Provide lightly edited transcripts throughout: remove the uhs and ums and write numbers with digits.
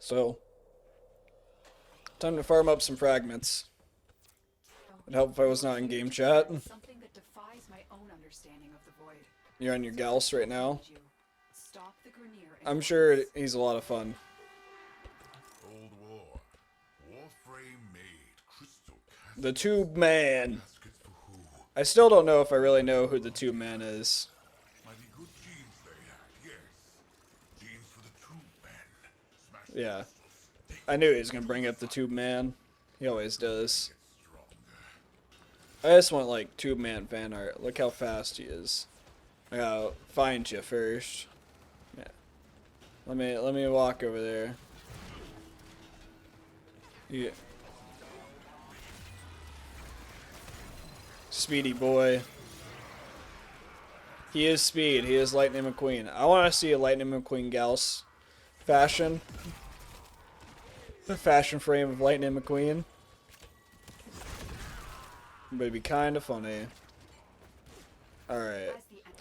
So, time to farm up some fragments. It'd help if I was not in game chat. Something that defies my own understanding of the void. You're on your Gauss right now. Stop the Grineer and I'm sure he's a lot of fun. Cold War. Warframe made crystal cast The Tube Man. caskets for who? I still don't know if I really know who the Tube Man is. Mighty good genes they had, yes. Genes for the tube men. Smash Yeah. crystals, I knew he was going to bring up the Tube Man. He always does. stronger. I just want, like, Tube Man fan art. Look how fast he is. I gotta find you first. Yeah. Let me walk over there. Yeah. Speedy boy. He is speed. He is Lightning McQueen. I want to see a Lightning McQueen Gauss fashion. The fashion frame of Lightning McQueen. But it'd be kind of funny. Alright.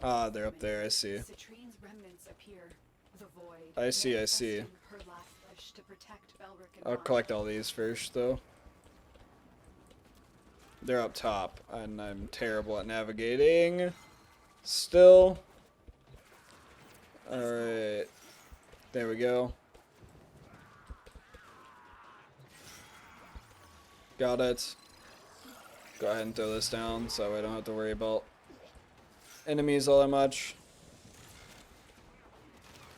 Ah, they're up there. I see. Citrine's remnants appear. The void. I see, I see. manifesting her last wish to protect Belric and I'll Mark. collect all these first, though. They're up top, and I'm terrible at navigating. Still. Alright. There we go. Got it. Go ahead and throw this down so I don't have to worry about enemies all that much.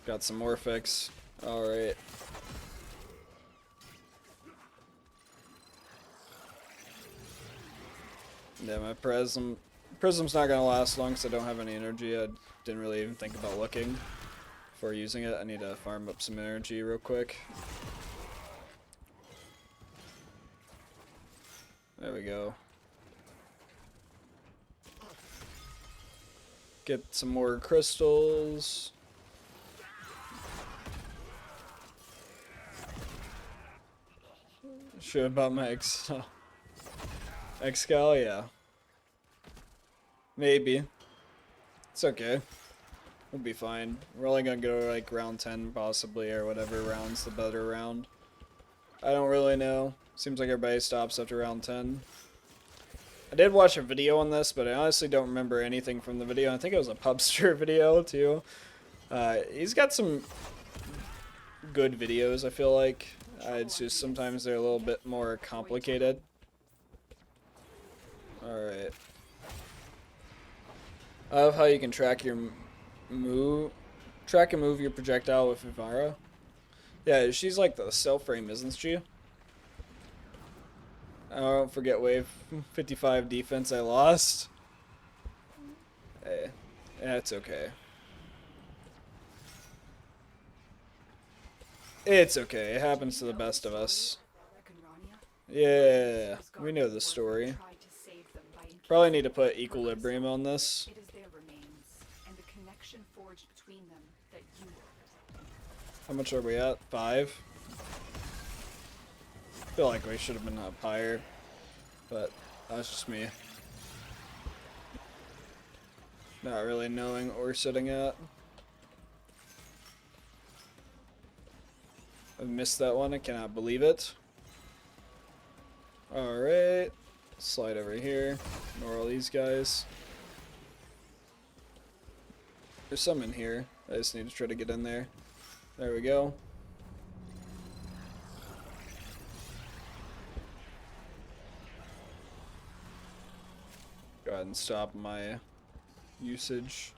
Got some Morphics. Alright. Yeah, my prism's not gonna last long because I don't have any energy. I didn't really even think about looking before using it. I need to farm up some energy real quick. There we go. Get some more crystals. Should have bought my Excal, yeah. Maybe. It's okay. We'll be fine. We're only gonna go like round 10 possibly, or whatever round's the better round. I don't really know. Seems like everybody stops after round 10. I did watch a video on this, but I honestly don't remember anything from the video. I think it was a Pubster video too. He's got some good videos, I feel like. It's just sometimes they're a little bit more complicated. Alright. I love how you can track your track and move your projectile with Ivara. Yeah, she's like the cell frame, isn't she? I don't forget wave 55 defense I lost. Hey, that's okay. It's okay. It happens to the best of us. Yeah, we know the story. Probably need to put equilibrium on this. It is their remains and the connection forged between them that you worked. How much are we at? 5? I feel like we should have been up higher, but that's just me. Not really knowing what we're sitting at. I missed that one. I cannot believe it. Alright. Slide over here. Ignore all these guys. There's some in here. I just need to try to get in there. There we go. Go ahead and stop my usage.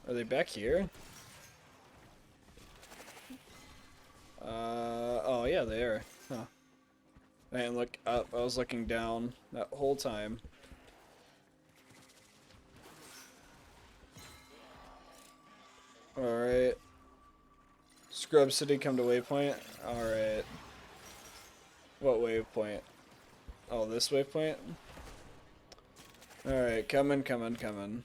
Are they back here? Oh yeah, they are. Huh. I didn't look up. I was looking down that whole time. Alright. Scrub City, come to waypoint. Alright. What waypoint? Oh, this waypoint? Alright, coming, coming, coming.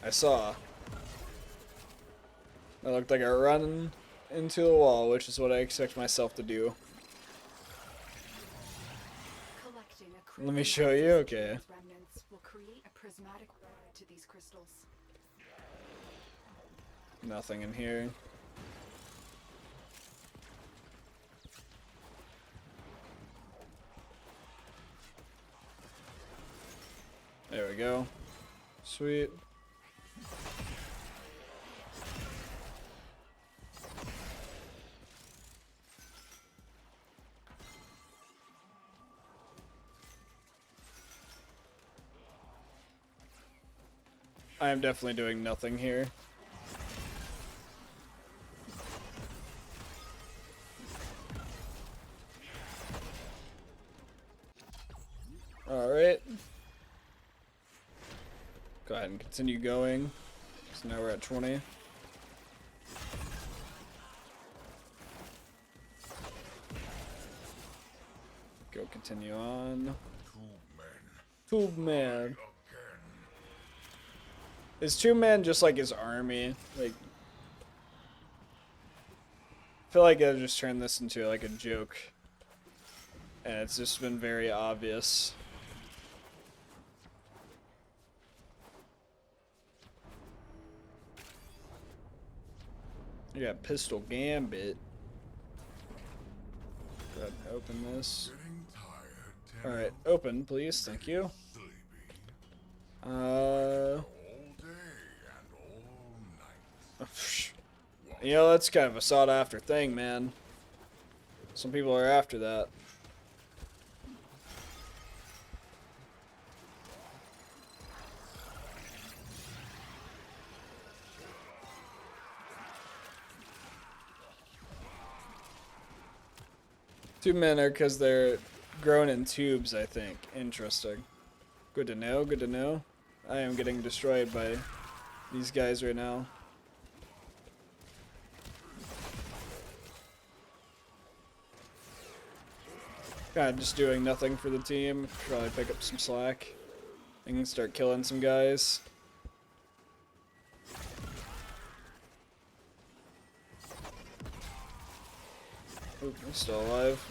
I saw. That looked like I run into a wall, which is what I expect myself to do. Let me show you. Okay. Remnants will create a prismatic rod to these crystals. Nothing in here. There we go. Sweet. I am definitely doing nothing here. Alright. Go ahead and continue going. So now we're at 20. Go continue on. Tube man. Is Tube Man just like his army? Like, I feel like I just turned this into like a joke. And it's just been very obvious. You got Pistol Gambit. Go ahead and open this. Alright, open, please. Thank you. You know, that's kind of a sought after thing, man. Some people are after that. Tube men are because they're grown in tubes, I think. Interesting. Good to know, good to know. I am getting destroyed by these guys right now. Kind of just doing nothing for the team. Probably pick up some slack. I can start killing some guys. Oop, he's still alive.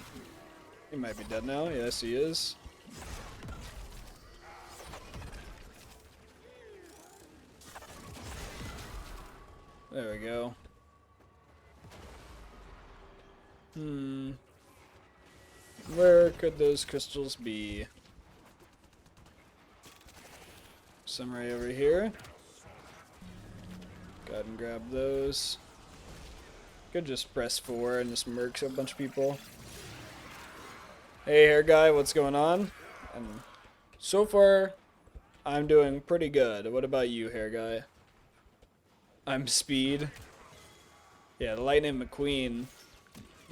He might be dead now. Yes, he is. There we go. Where could those crystals be? Some right over here. Go ahead and grab those. Could just press 4 and just murk a bunch of people. Hey, hair guy, what's going on? And so far, I'm doing pretty good. What about you, hair guy? I'm Speed. Yeah, the Lightning McQueen.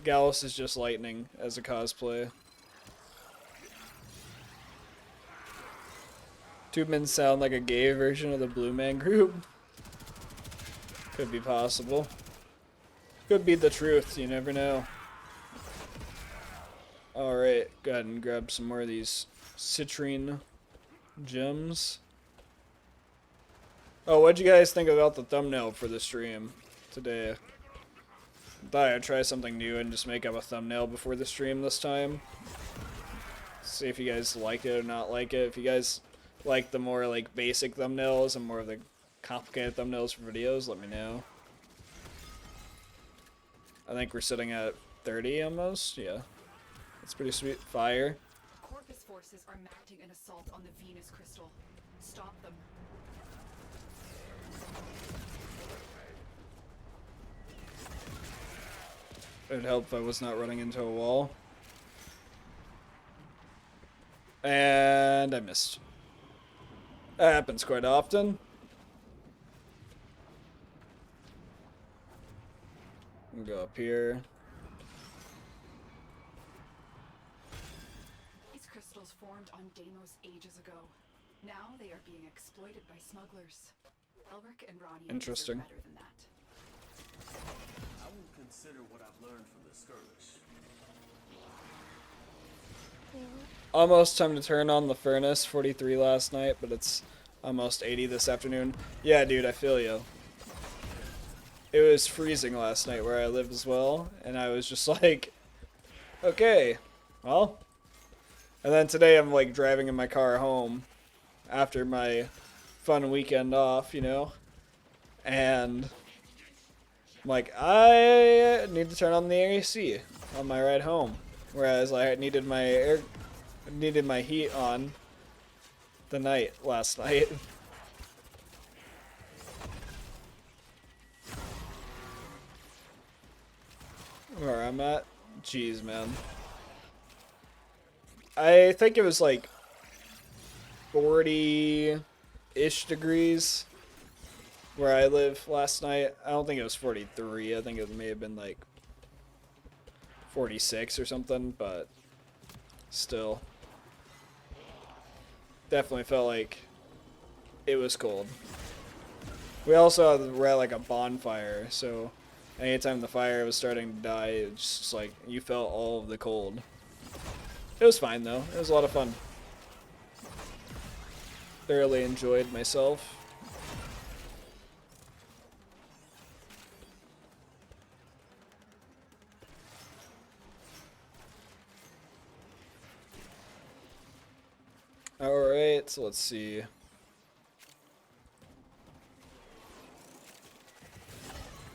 Gallus is just Lightning as a cosplay. Tube men sound like a gay version of the Blue Man Group. Could be possible. Could be the truth, you never know. Alright, go ahead and grab some more of these citrine gems. Oh, what'd you guys think about the thumbnail for the stream today? Thought I'd try something new and just make up a thumbnail before the stream this time. See if you guys like it or not like it. If you guys like the more like basic thumbnails and more of the complicated thumbnails for videos, let me know. I think we're sitting at 30 almost. Yeah, that's pretty sweet. Fire. Corvus forces are mounting an assault on the Venus crystal. Stop them. It would help if I was not running into a wall. And I missed. That happens quite often. We'll go up here. These crystals formed on Deimos ages ago. Now they are being exploited by smugglers. Elric and Ronnie Interesting. deserve better than that. I will consider what I've learned from the skirmish. Almost time to turn on the furnace. 43 last night, but it's almost 80 this afternoon. Yeah, dude, I feel you. It was freezing last night where I live as well, and I was just like, okay, well, And then today I'm like driving in my car home after my fun weekend off, you know? And I'm like, I need to turn on the AC on my ride home. Whereas I needed my heat on the night last night. Where I'm at? Jeez, man. I think it was like 40-ish degrees where I live last night. I don't think it was 43. I think it may have been like 46 or something, but still. Definitely felt like it was cold. We also were at like a bonfire, so anytime the fire was starting to die, it was just like you felt all of the cold. It was fine though. It was a lot of fun. Thoroughly enjoyed myself. Alright, so let's see.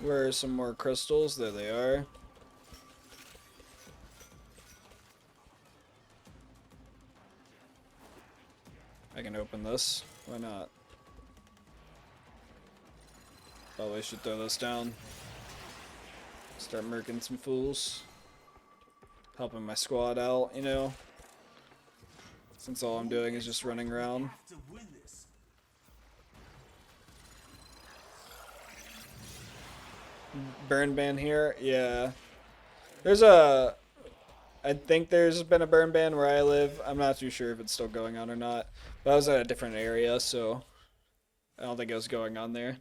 Where are some more crystals? There they are. I can open this. Why not? Probably should throw this down. Start murking some fools. Helping my squad out, you know? Since all I'm doing is just running around. To win this. Burn ban here? Yeah. I think there's been a burn ban where I live. I'm not too sure if it's still going on or not. But I was at a different area, so I don't think it was going on there.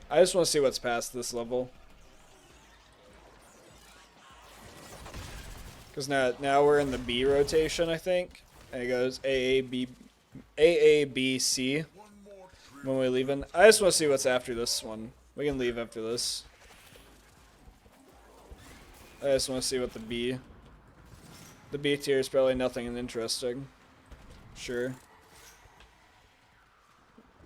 I just want to see what's past this level. Because now we're in the B rotation, I think. And it goes A, B, C when we leave in. I just want to see what's after this one. We can leave after this. I just want to see what the B tier is. Probably nothing interesting. Sure.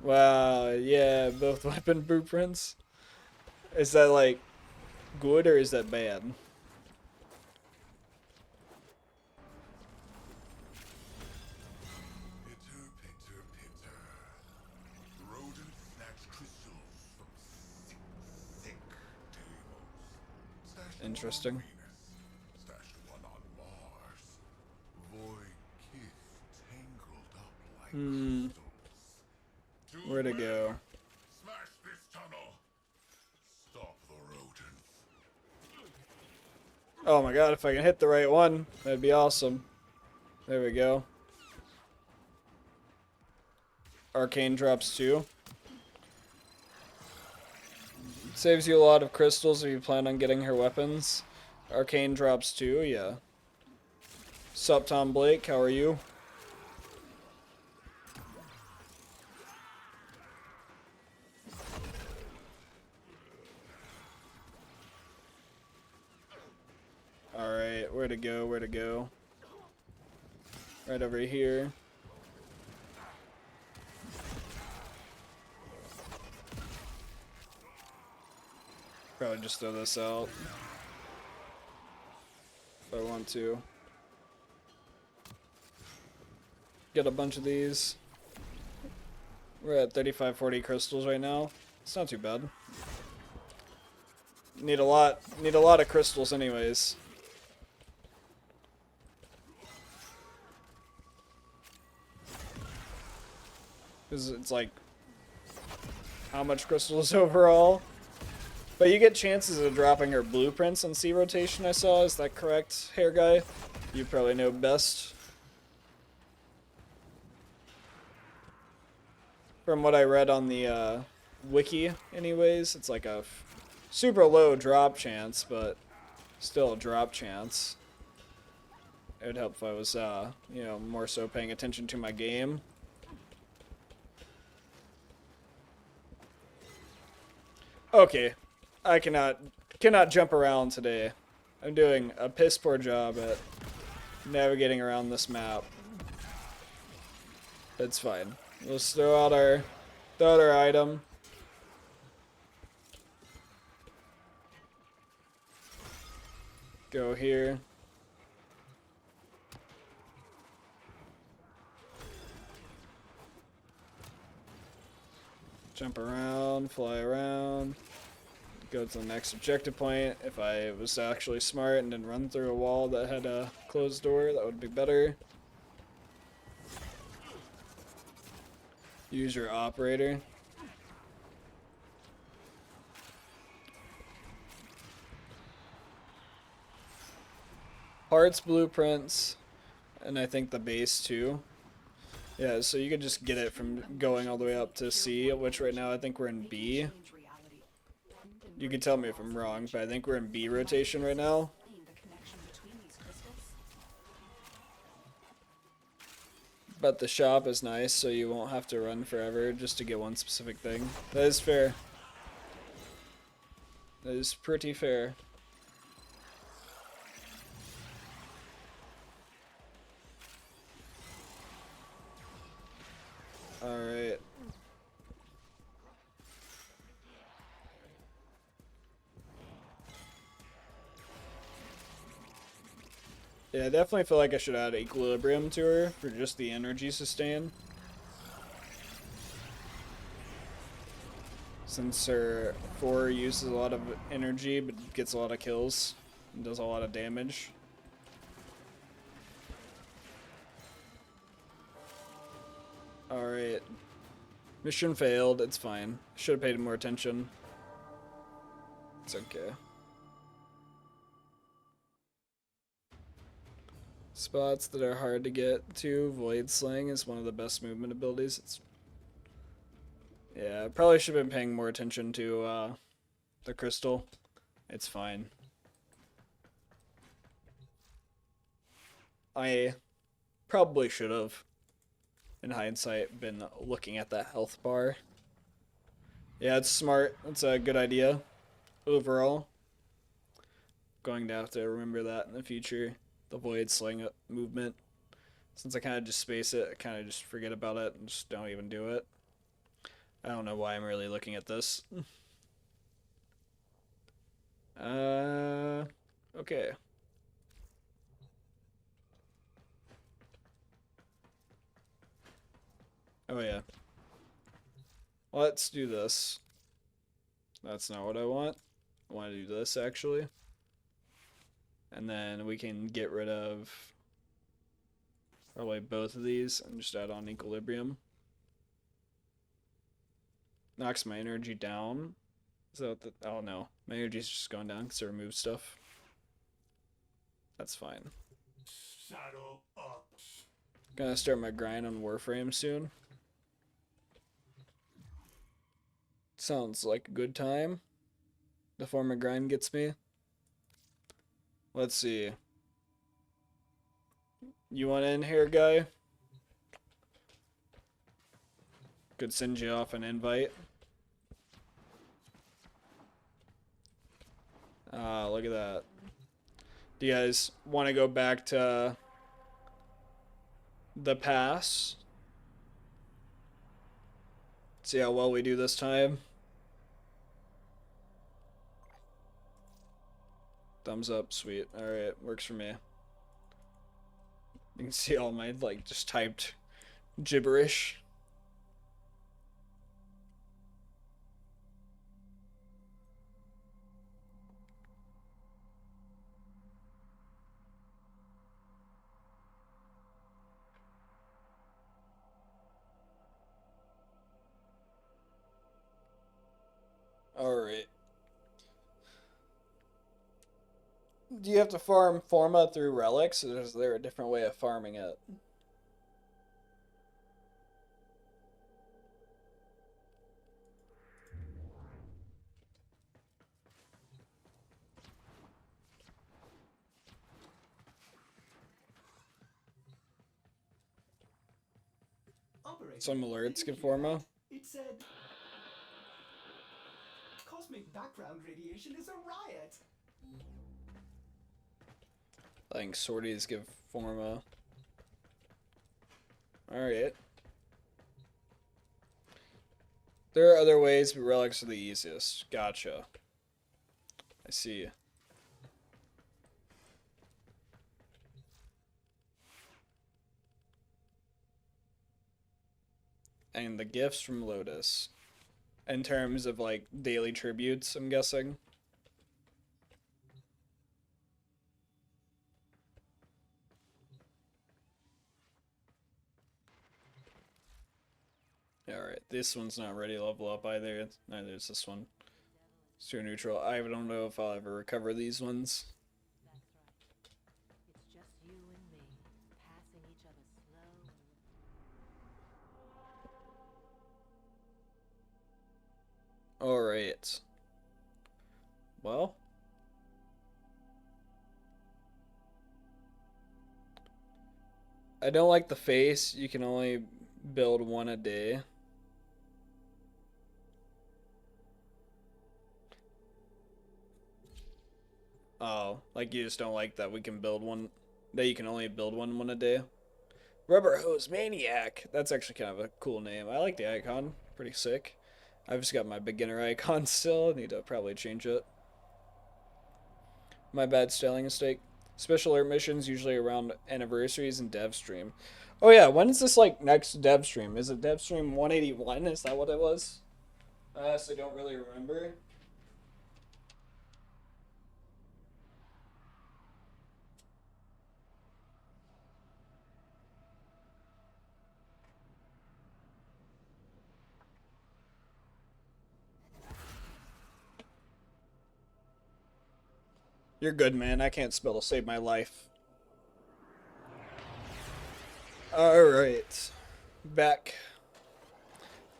Wow, yeah, both weapon blueprints. Is that like good or is that bad? Pitter, pitter, pitter. Rodents snatch crystals from thick tables. Stashed Interesting. one on Venus, stashed one on Mars. Void kith tangled up like crystals. Where to go? Smash this tunnel. Stop the rodents. Oh my god, if I can hit the right one, that'd be awesome. There we go. Arcane drops 2. Saves you a lot of crystals if you plan on getting her weapons. Arcane drops 2, yeah. Sup, Tom Blake, how are you? Alright, where to go, where to go? Right over here. Probably just throw this out. If I want to. Get a bunch of these. We're at 35-40 crystals right now. It's not too bad. Need a lot of crystals anyways. Because it's like, how much crystals overall? But you get chances of dropping her blueprints on C rotation, I saw. Is that correct, hair guy? You probably know best. From what I read on the wiki, anyways, it's like a super low drop chance, but still a drop chance. It would help if I was, you know, more so paying attention to my game. Okay, I cannot jump around today. I'm doing a piss poor job at navigating around this map. It's fine. Let's throw out our item. Go here. Jump around, fly around. Go to the next objective point. If I was actually smart and didn't run through a wall that had a closed door, that would be better. Use your operator. Parts, blueprints, and I think the base too. Yeah, so you could just get it from going all the way up to C, which right now I think we're in B. You can tell me if I'm wrong, but I think we're in B rotation right now. But the shop is nice, so you won't have to run forever just to get one specific thing. That is fair. That is pretty fair. Alright. Yeah, I definitely feel like I should add equilibrium to her for just the energy sustain. Since her 4 uses a lot of energy but gets a lot of kills and does a lot of damage. Alright. Mission failed, it's fine. Should have paid more attention. It's okay. Spots that are hard to get to. Void Sling is one of the best movement abilities. Yeah, I probably should have been paying more attention to the crystal. It's fine. I probably should have, in hindsight, been looking at that health bar. Yeah, it's smart. It's a good idea overall. Going to have to remember that in the future. The Void Sling movement. Since I kind of just space it, I kind of just forget about it and just don't even do it. I don't know why I'm really looking at this. Okay. Oh yeah. Let's do this. That's not what I want. I want to do this actually. And then we can get rid of probably both of these and just add on equilibrium. Knocks my energy down. Is that the, oh no, my energy's just going down because I removed stuff. That's fine. Saddle up. Gonna start my grind on Warframe soon. Sounds like a good time. The form of grind gets me. Let's see. You want in here, guy? Could send you off an invite. Look at that. Do you guys want to go back to the pass? See how well we do this time. Thumbs up, sweet. Alright, works for me. You can see all my, like, just typed gibberish. Alright. Do you have to farm Forma through relics, or is there a different way of farming it? Some alerts get Forma. It said cosmic background radiation is a riot. I think sorties give Forma. Alright. There are other ways, but relics are the easiest. Gotcha. I see. And the gifts from Lotus. In terms of, like, daily tributes, I'm guessing. Alright, this one's not ready to level up either. Neither is this one. It's too neutral. I don't know if I'll ever recover these ones. It's just you and me, passing each other slow. Alright. Well. I don't like the face. You can only build one a day. Oh, like you just don't like that we can build one, that you can only build one a day. Rubber Hose Maniac. That's actually kind of a cool name. I like the icon. Pretty sick. I've just got my beginner icon still. I need to probably change it. My bad styling mistake. Special alert missions usually around anniversaries and dev stream. Oh yeah, when is this like next dev stream? Is it dev stream 181? Is that what it was? I honestly don't really remember. You're good, man. I can't spell to save my life. Alright. Back.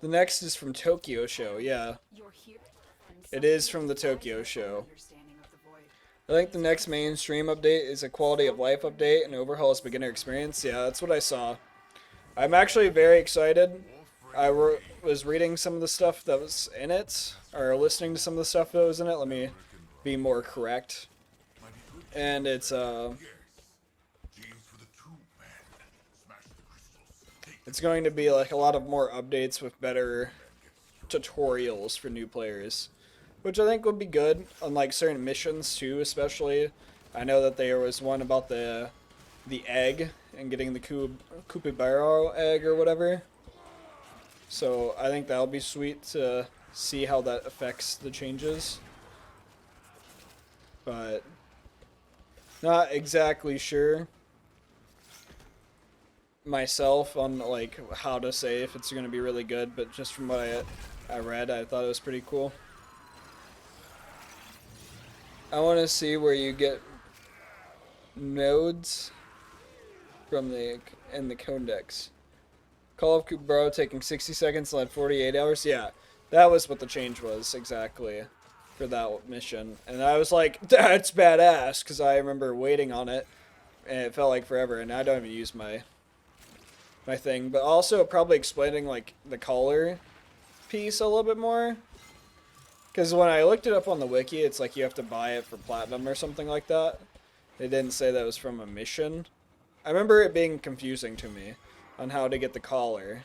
The next is from Tokyo Show, yeah. You're here. It is from the Tokyo Show. Understanding of the void. I think the next mainstream update is a quality of life update and overhauls beginner experience. Yeah, that's what I saw. I'm actually very excited. I was reading some of the stuff that was in it, or listening to some of the stuff that was in it. Let me be more correct. And it's it's going to be like a lot of more updates with better tutorials for new players, which I think would be good on like certain missions too, especially. I know that there was one about the egg and getting the Koopa egg or whatever. So I think that'll be sweet to see how that affects the changes. But not exactly sure myself on like how to say if it's going to be really good, but just from what I read, I thought it was pretty cool. I want to see where you get nodes from in the codex. Call of Kubro taking 60 seconds and 48 hours. Yeah, that was what the change was exactly for that mission. And I was like, that's badass, because I remember waiting on it and it felt like forever, and I don't even use my thing. But also probably explaining like the collar piece a little bit more, because when I looked it up on the wiki, it's like you have to buy it for platinum or something like that. They didn't say that was from a mission. I remember it being confusing to me on how to get the collar,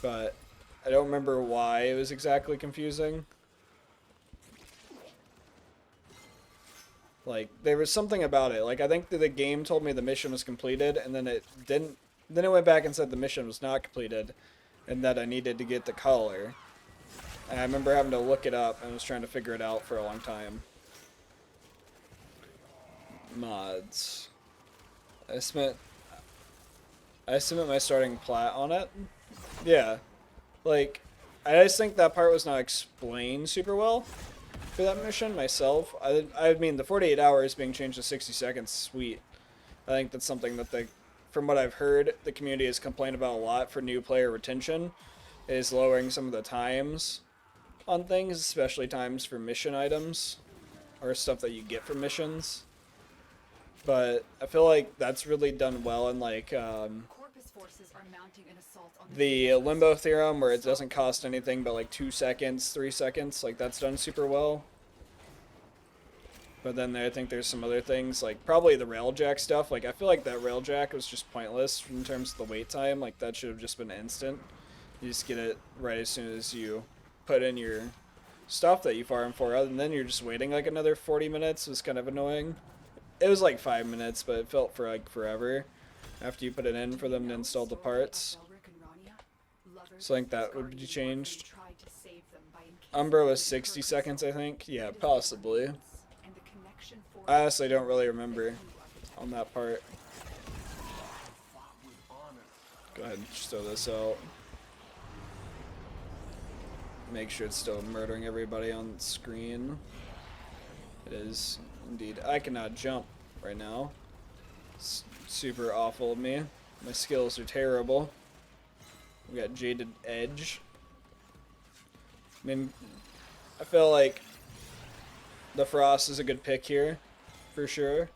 but I don't remember why it was exactly confusing. Like, there was something about it. Like, I think that the game told me the mission was completed, and then it didn't. Then it went back and said the mission was not completed, and that I needed to get the collar. And I remember having to look it up, and I was trying to figure it out for a long time. Mods. I submit my starting plat on it. Yeah. Like, I just think that part was not explained super well for that mission myself. I mean, the 48 hours being changed to 60 seconds, sweet. I think that's something that from what I've heard, the community has complained about a lot for new player retention, is lowering some of the times on things, especially times for mission items, or stuff that you get from missions. But I feel like that's really done well in like Corpus forces are mounting an assault on the Limbo Theorem, where it doesn't cost anything but like 2 seconds, 3 seconds. Like, that's done super well. But then I think there's some other things, like probably the railjack stuff. Like I feel like that railjack was just pointless in terms of the wait time. Like that should have just been instant. You just get it right as soon as you put in your stuff that you farm for, and then you're just waiting like another 40 minutes. It was kind of annoying. It was like 5 minutes, but it felt for like forever after you put it in for them to install the parts. So I think that would be changed. Umbra was 60 seconds, I think. Yeah, possibly. I honestly don't really remember on that part. Go ahead and just throw this out. Make sure it's still murdering everybody on the screen. It is indeed. I cannot jump right now. It's super awful of me. My skills are terrible. We got Jaded Edge. I mean, I feel like the Frost is a good pick here, for sure.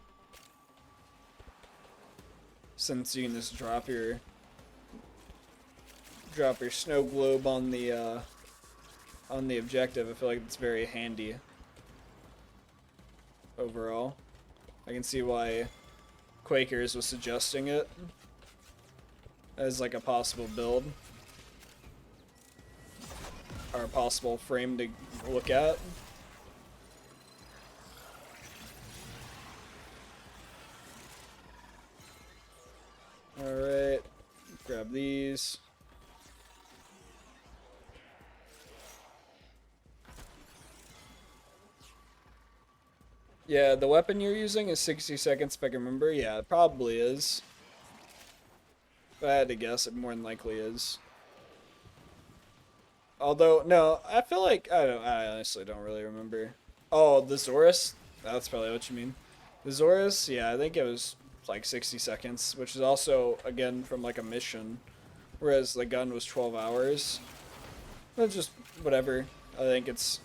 Since you can just drop your snow globe on the objective, I feel like it's very handy overall. I can see why Quakers was suggesting it as like a possible build or a possible frame to look at. Alright, grab these. Yeah, the weapon you're using is 60 seconds if I can remember. Yeah, it probably is. If I had to guess, it more than likely is. Although, no, I feel like, I honestly don't really remember. Oh, the Zorus? That's probably what you mean. The Zorus, yeah, I think it was like 60 seconds, which is also, again, from like a mission. Whereas the gun was 12 hours. But just, whatever. I think it's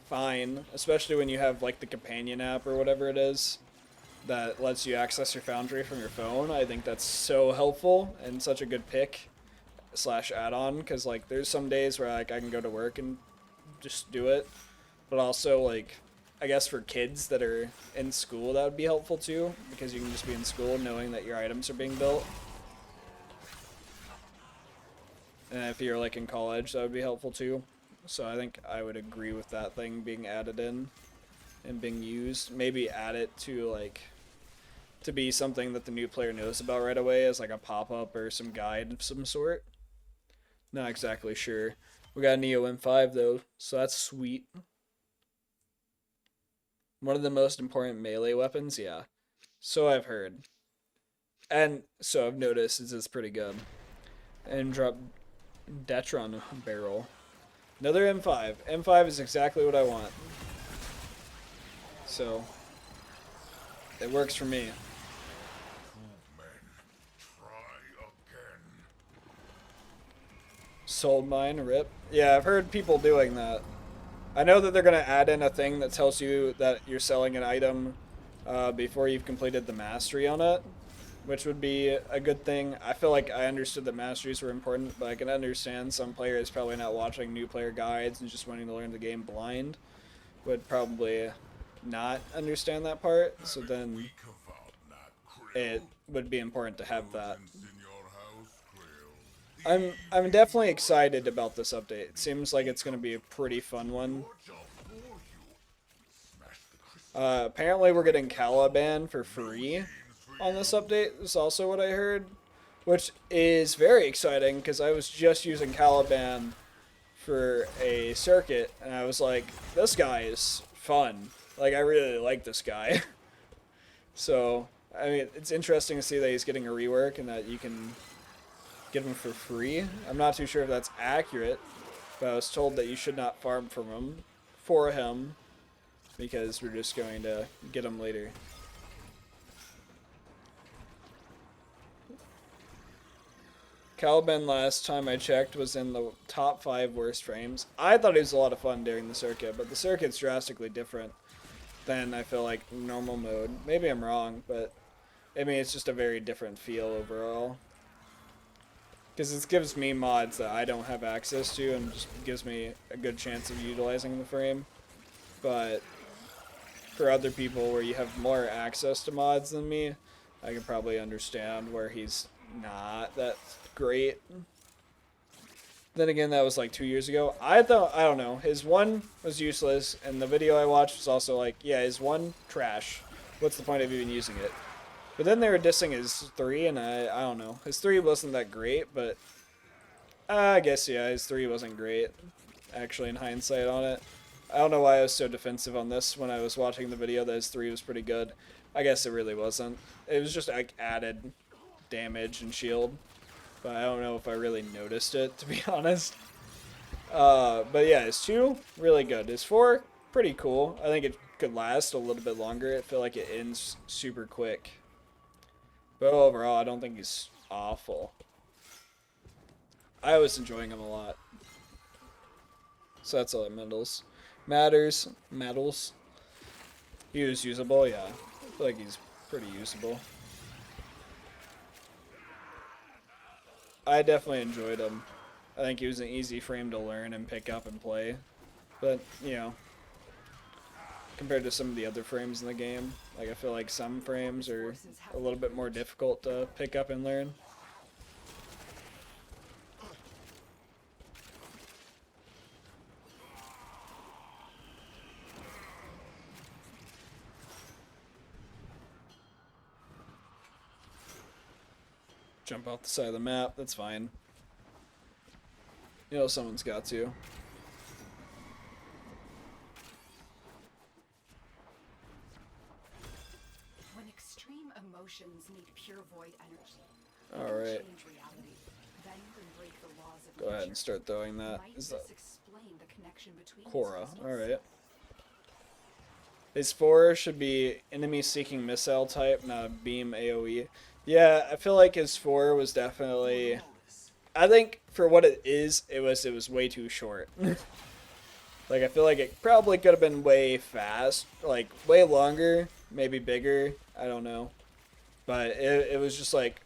fine, especially when you have like the companion app or whatever it is that lets you access your foundry from your phone. I think that's so helpful and such a good pick slash add-on, because like there's some days where like I can go to work and just do it, but also like I guess for kids that are in school that would be helpful too, because you can just be in school knowing that your items are being built. And if you're like in college, that would be helpful too. So I think I would agree with that thing being added in and being used. Maybe add it to like to be something that the new player knows about right away as like a pop-up or some guide of some sort. Not exactly sure. We got a Neo M5 though, so that's sweet. One of the most important melee weapons, yeah. So I've heard. And so I've noticed it's pretty good. And drop Detron barrel. Another M5. M5 is exactly what I want. So, it works for me. Sold mine, rip. Yeah, I've heard people doing that. I know that they're going to add in a thing that tells you that you're selling an item before you've completed the mastery on it, which would be a good thing. I feel like I understood that masteries were important, but I can understand some players probably not watching new player guides and just wanting to learn the game blind would probably not understand that part, so then it would be important to have that. I'm definitely excited about this update. It seems like it's going to be a pretty fun one. Apparently we're getting Caliban for free on this update, is also what I heard, which is very exciting because I was just using Caliban for a circuit and I was like, this guy is fun. Like, I really like this guy. So, I mean, it's interesting to see that he's getting a rework and that you can get him for free. I'm not too sure if that's accurate, but I was told that you should not farm for him because we're just going to get him later. Caliban last time I checked was in the top 5 worst frames. I thought it was a lot of fun during the circuit, but the circuit's drastically different than I feel like normal mode. Maybe I'm wrong, but I mean it's just a very different feel overall. Because it gives me mods that I don't have access to and just gives me a good chance of utilizing the frame. But for other people where you have more access to mods than me, I can probably understand where he's not that great. Then again, that was like 2 years ago. I don't know, his 1 was useless, and the video I watched was also like, yeah, his 1, trash. What's the point of even using it? But then they were dissing his 3, and I don't know. His 3 wasn't that great, but I guess, yeah, his 3 wasn't great, actually, in hindsight on it. I don't know why I was so defensive on this when I was watching the video that his 3 was pretty good. I guess it really wasn't. It was just like added damage and shield, but I don't know if I really noticed it, to be honest. But yeah, his 2, really good. His 4, pretty cool. I think it could last a little bit longer. I feel like it ends super quick. But overall, I don't think he's awful. I was enjoying him a lot. So that's all that matters. He was usable, yeah. I feel like he's pretty usable. I definitely enjoyed him. I think he was an easy frame to learn and pick up and play. But, you know, compared to some of the other frames in the game, like I feel like some frames are a little bit more difficult to pick up and learn. Jump off the side of the map, that's fine. You know, someone's got to. When extreme emotions meet pure void energy, Alright. change reality, bend and break the laws of Go ahead and nature. start throwing that. Might Is this that explain the connection between Cora? these crystals? Alright. His 4 should be enemy seeking missile type, not a beam AoE. Yeah, I feel like his 4 was definitely, I think for what it was way too short. Like I feel like it probably could have been way fast, like way longer, maybe bigger, I don't know. But it was just like,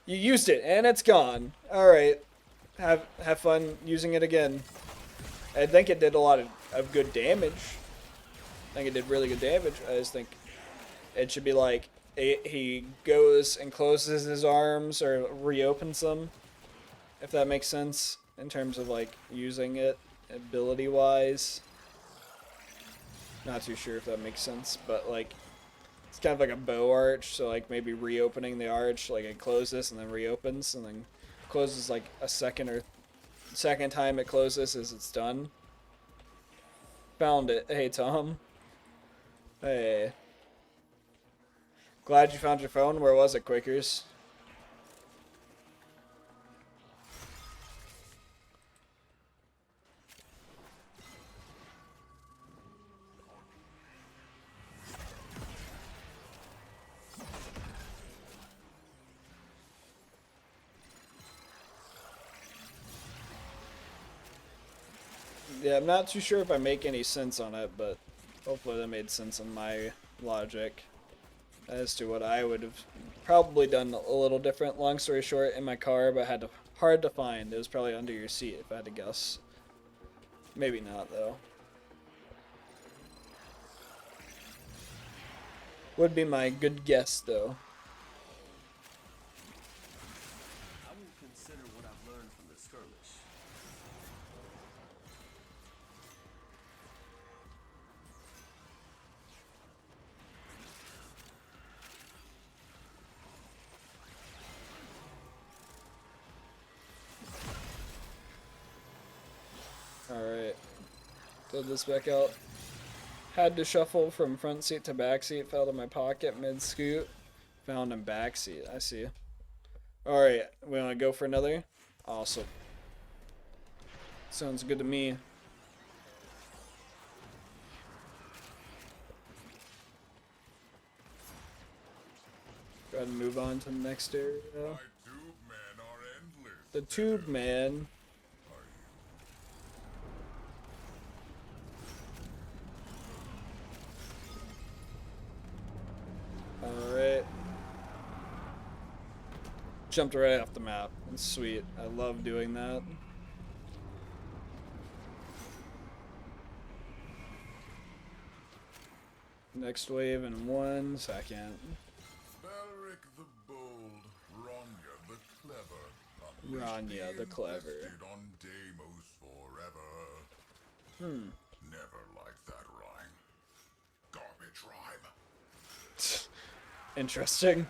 you used it and it's gone. Alright, have fun using it again. I think it did a lot of good damage. I think it did really good damage. I just think it should be like, he goes and closes his arms or reopens them, if that makes sense, in terms of like using it ability wise. Not too sure if that makes sense, but like it's kind of like a bow arch, so like maybe reopening the arch, like it closes and then reopens and then closes like a second time it closes as it's done. Found it. Hey Tom. Hey. Glad you found your phone. Where was it, Quakers? Yeah, I'm not too sure if I make any sense on it, but hopefully that made sense in my logic as to what I would have probably done a little different. Long story short, in my car, but hard to find. It was probably under your seat if I had to guess. Maybe not though. Would be my good guess though. I will consider what I've learned from the skirmish. Alright. Throw this back out. Had to shuffle from front seat to back seat. Fell to my pocket mid-scoot. Found in back seat. I see. Alright. We want to go for another? Awesome. Sounds good to me. Go ahead and move on to the next area. My tube men are endless. The tube man. Alright. Jumped right off the map. That's sweet. I love doing that. Next wave in 1 second. Belric the bold, Ranya the clever. Ranya the clever. Invested on Deimos forever. Never liked that rhyme. Garbage rhyme. Interesting.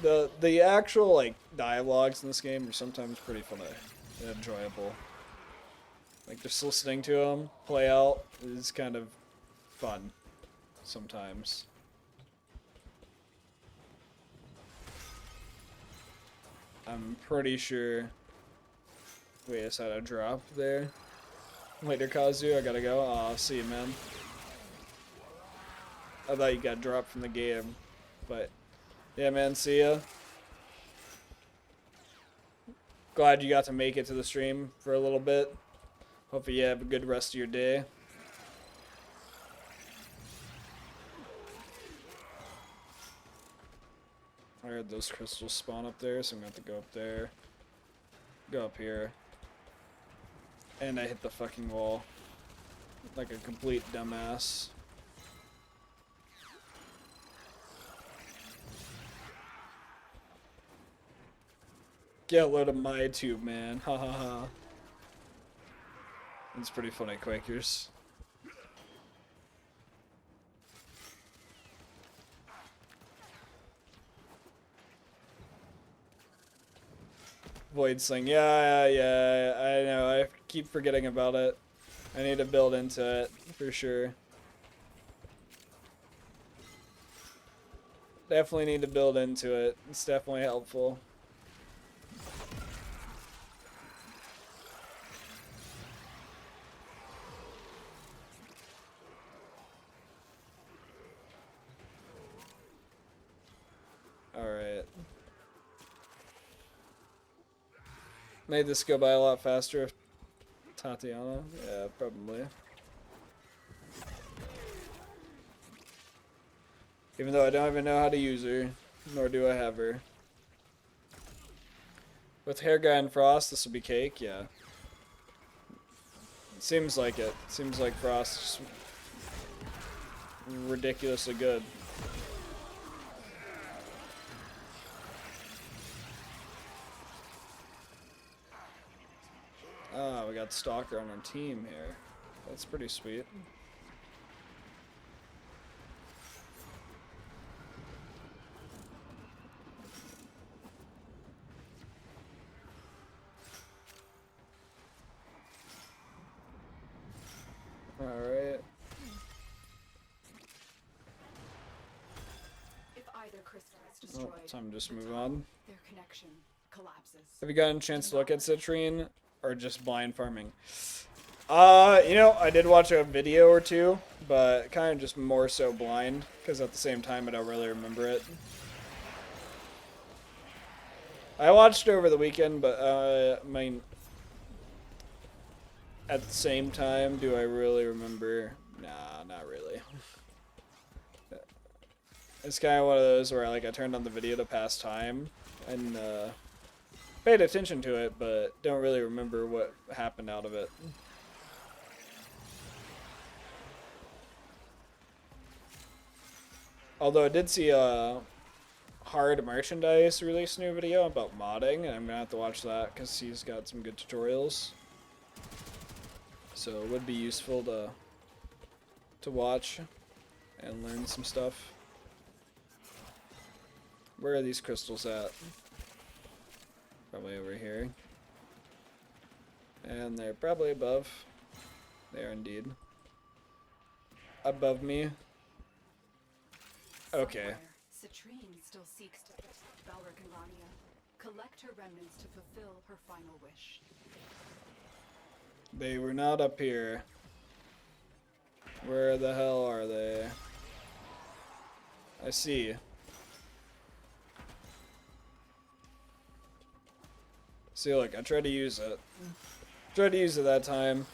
The actual like dialogues in this game are sometimes pretty funny and enjoyable. Like just listening to them play out is kind of fun sometimes. I'm pretty sure. Wait, is that a drop there? Later, Kazu, I gotta go. Aw, see you, man. I thought you got dropped from the game, but yeah, man, see ya. Glad you got to make it to the stream for a little bit. Hopefully you have a good rest of your day. I heard those crystals spawn up there, so I'm gonna have to go up there. Go up here. And I hit the fucking wall. Like a complete dumbass. Get a load of my tube, man. Ha ha ha. It's pretty funny, Quakers. Void Sling. Yeah, I know. I keep forgetting about it. I need to build into it, for sure. Definitely need to build into it. It's definitely helpful. Alright. Made this go by a lot faster if Tatiana? Yeah, probably. Even though I don't even know how to use her, nor do I have her. With Hair Guy and Frost, this will be cake, yeah. It seems like it. Seems like Frost is ridiculously good. Ah, we got Stalker on our team here. That's pretty sweet. Alright. If either crystal is destroyed, Oh, time to just move on. their connection collapses. Have you gotten a chance to look at Citrine or just blind farming? You know, I did watch a video or two, but kind of just more so blind, because at the same time I don't really remember it. I watched it over the weekend, but I mean, at the same time, do I really remember? Nah, not really. It's kind of one of those where like I turned on the video to pass time and paid attention to it, but don't really remember what happened out of it. Although I did see Hard Merchandise release a new video about modding, and I'm gonna have to watch that because he's got some good tutorials. So it would be useful to watch and learn some stuff. Where are these crystals at? Probably over here. And they're probably above. They are indeed. Above me. Okay. Somewhere, Citrine still seeks to Belric and Rania. Collect her remnants to fulfill her final wish. They were not up here. Where the hell are they? I see. See, look, I tried to use it. Tried to use it that time.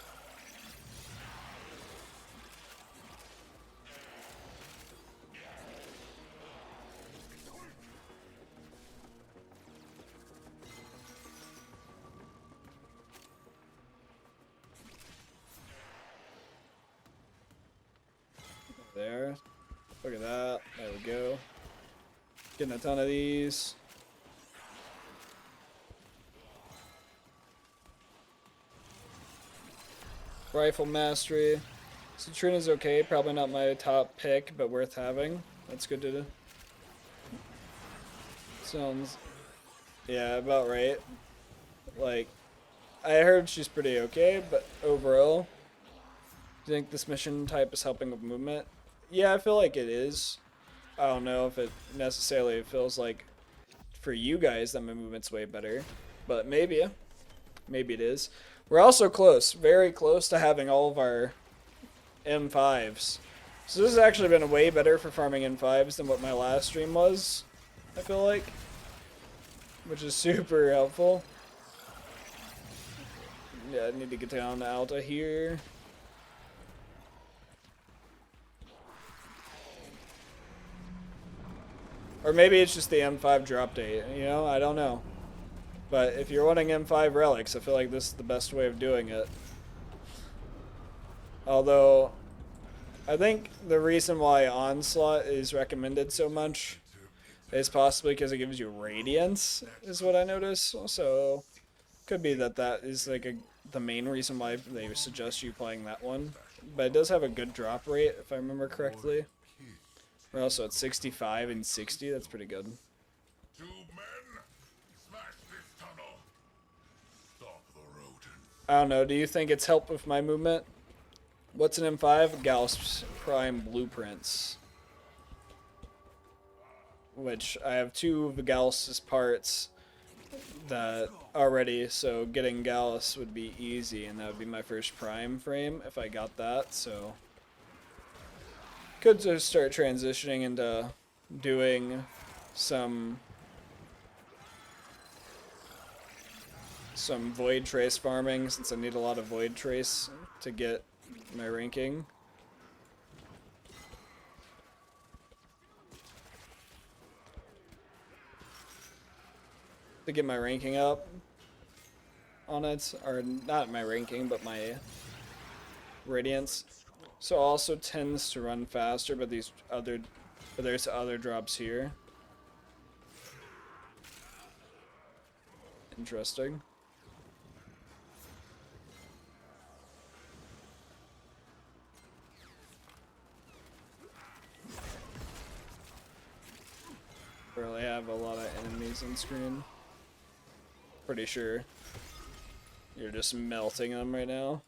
there. Look at that. There we go. Getting a ton of these. Rifle mastery. Citrina's okay. Probably not my top pick, but worth having. That's good to do. Sounds... yeah, about right. Like, I heard she's pretty okay, but overall, do you think this mission type is helping with movement? Yeah, I feel like it is. I don't know if it necessarily feels like for you guys that my movement's way better, but maybe. Maybe it is. We're also close, very close to having all of our M5s. So this has actually been way better for farming M5s than what my last stream was, I feel like. Which is super helpful. Yeah, I need to get down to Alta here. Or maybe it's just the M5 drop date, you know? I don't know. But if you're wanting M5 relics, I feel like this is the best way of doing it. Although, I think the reason why Onslaught is recommended so much is possibly because it gives you Radiance, is what I notice. So, could be that that is like the main reason why they suggest you playing that one. But it does have a good drop rate, if I remember correctly. We're also at 65 and 60, that's pretty good. 2 men, smash this tunnel. Stop the rodent. I don't know, do you think it's helped with my movement? What's an M5? Gauss Prime Blueprints. Which I have 2 of Gauss's parts that already, so getting Gauss would be easy, and that would be my first Prime frame if I got that, so... could just start transitioning into doing some Void Trace farming, since I need a lot of Void Trace to get my ranking. To get my ranking up on it, or not my ranking, but my Radiance. So also tends to run faster, but there's other drops here. Interesting. Really have a lot of enemies on screen. Pretty sure you're just melting them right now.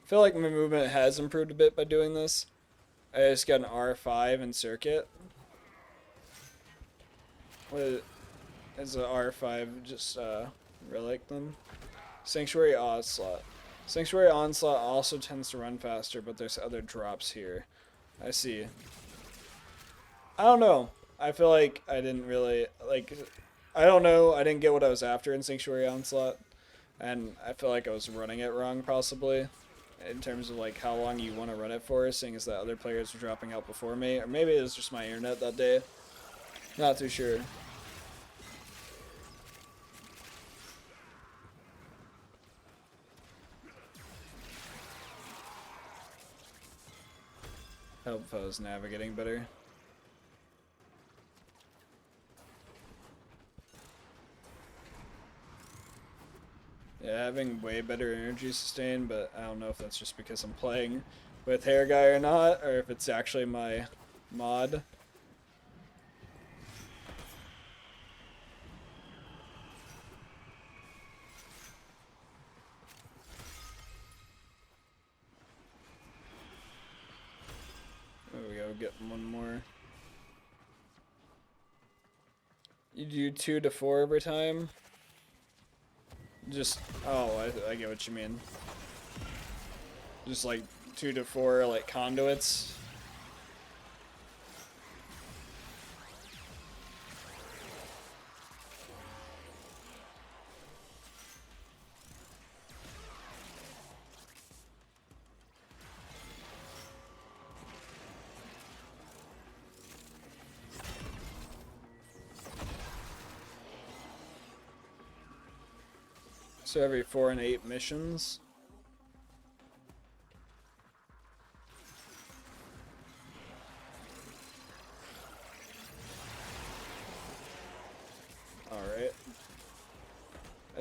I feel like my movement has improved a bit by doing this. I just got an R5 in Circuit. What is an R5? Just relic them. Sanctuary Onslaught. Sanctuary Onslaught also tends to run faster, but there's other drops here. I see. I don't know. I feel like I didn't really, like, I don't know. I didn't get what I was after in Sanctuary Onslaught. And I feel like I was running it wrong, possibly. In terms of, like, how long you want to run it for, seeing as that other players were dropping out before me. Or maybe it was just my internet that day. Not too sure. Hope if I was navigating better. Yeah, having way better energy sustain, but I don't know if that's just because I'm playing with Hair Guy or not, or if it's actually my mod. There we go, get one more. You do 2 to 4 every time? Just, oh, I get what you mean. Just like 2 to 4 like conduits. So every 4 and 8 missions.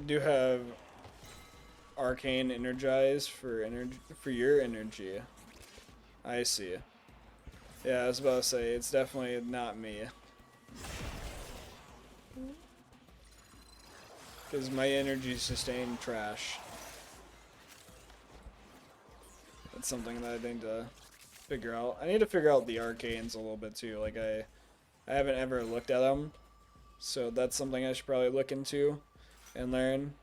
do have Arcane energized for your energy. I see. Yeah, I was about to say, it's definitely not me. Because my energy sustain trash. That's something that I need to figure out. I need to figure out the arcanes a little bit too. Like I haven't ever looked at them. So that's something I should probably look into and learn.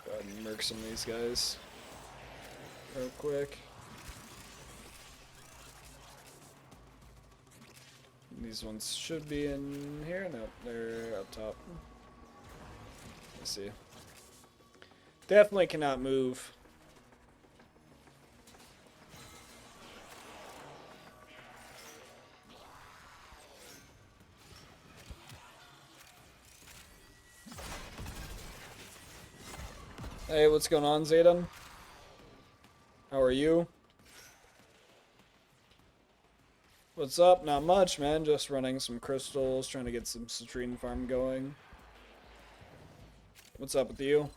Go ahead and murk some of these guys real quick. These ones should be in here. Nope, they're up top. Let's see. Definitely cannot move. Hey, what's going on, Zayden? How are you? What's up? Not much, man. Just running some crystals, trying to get some citrine farm going. What's up with you?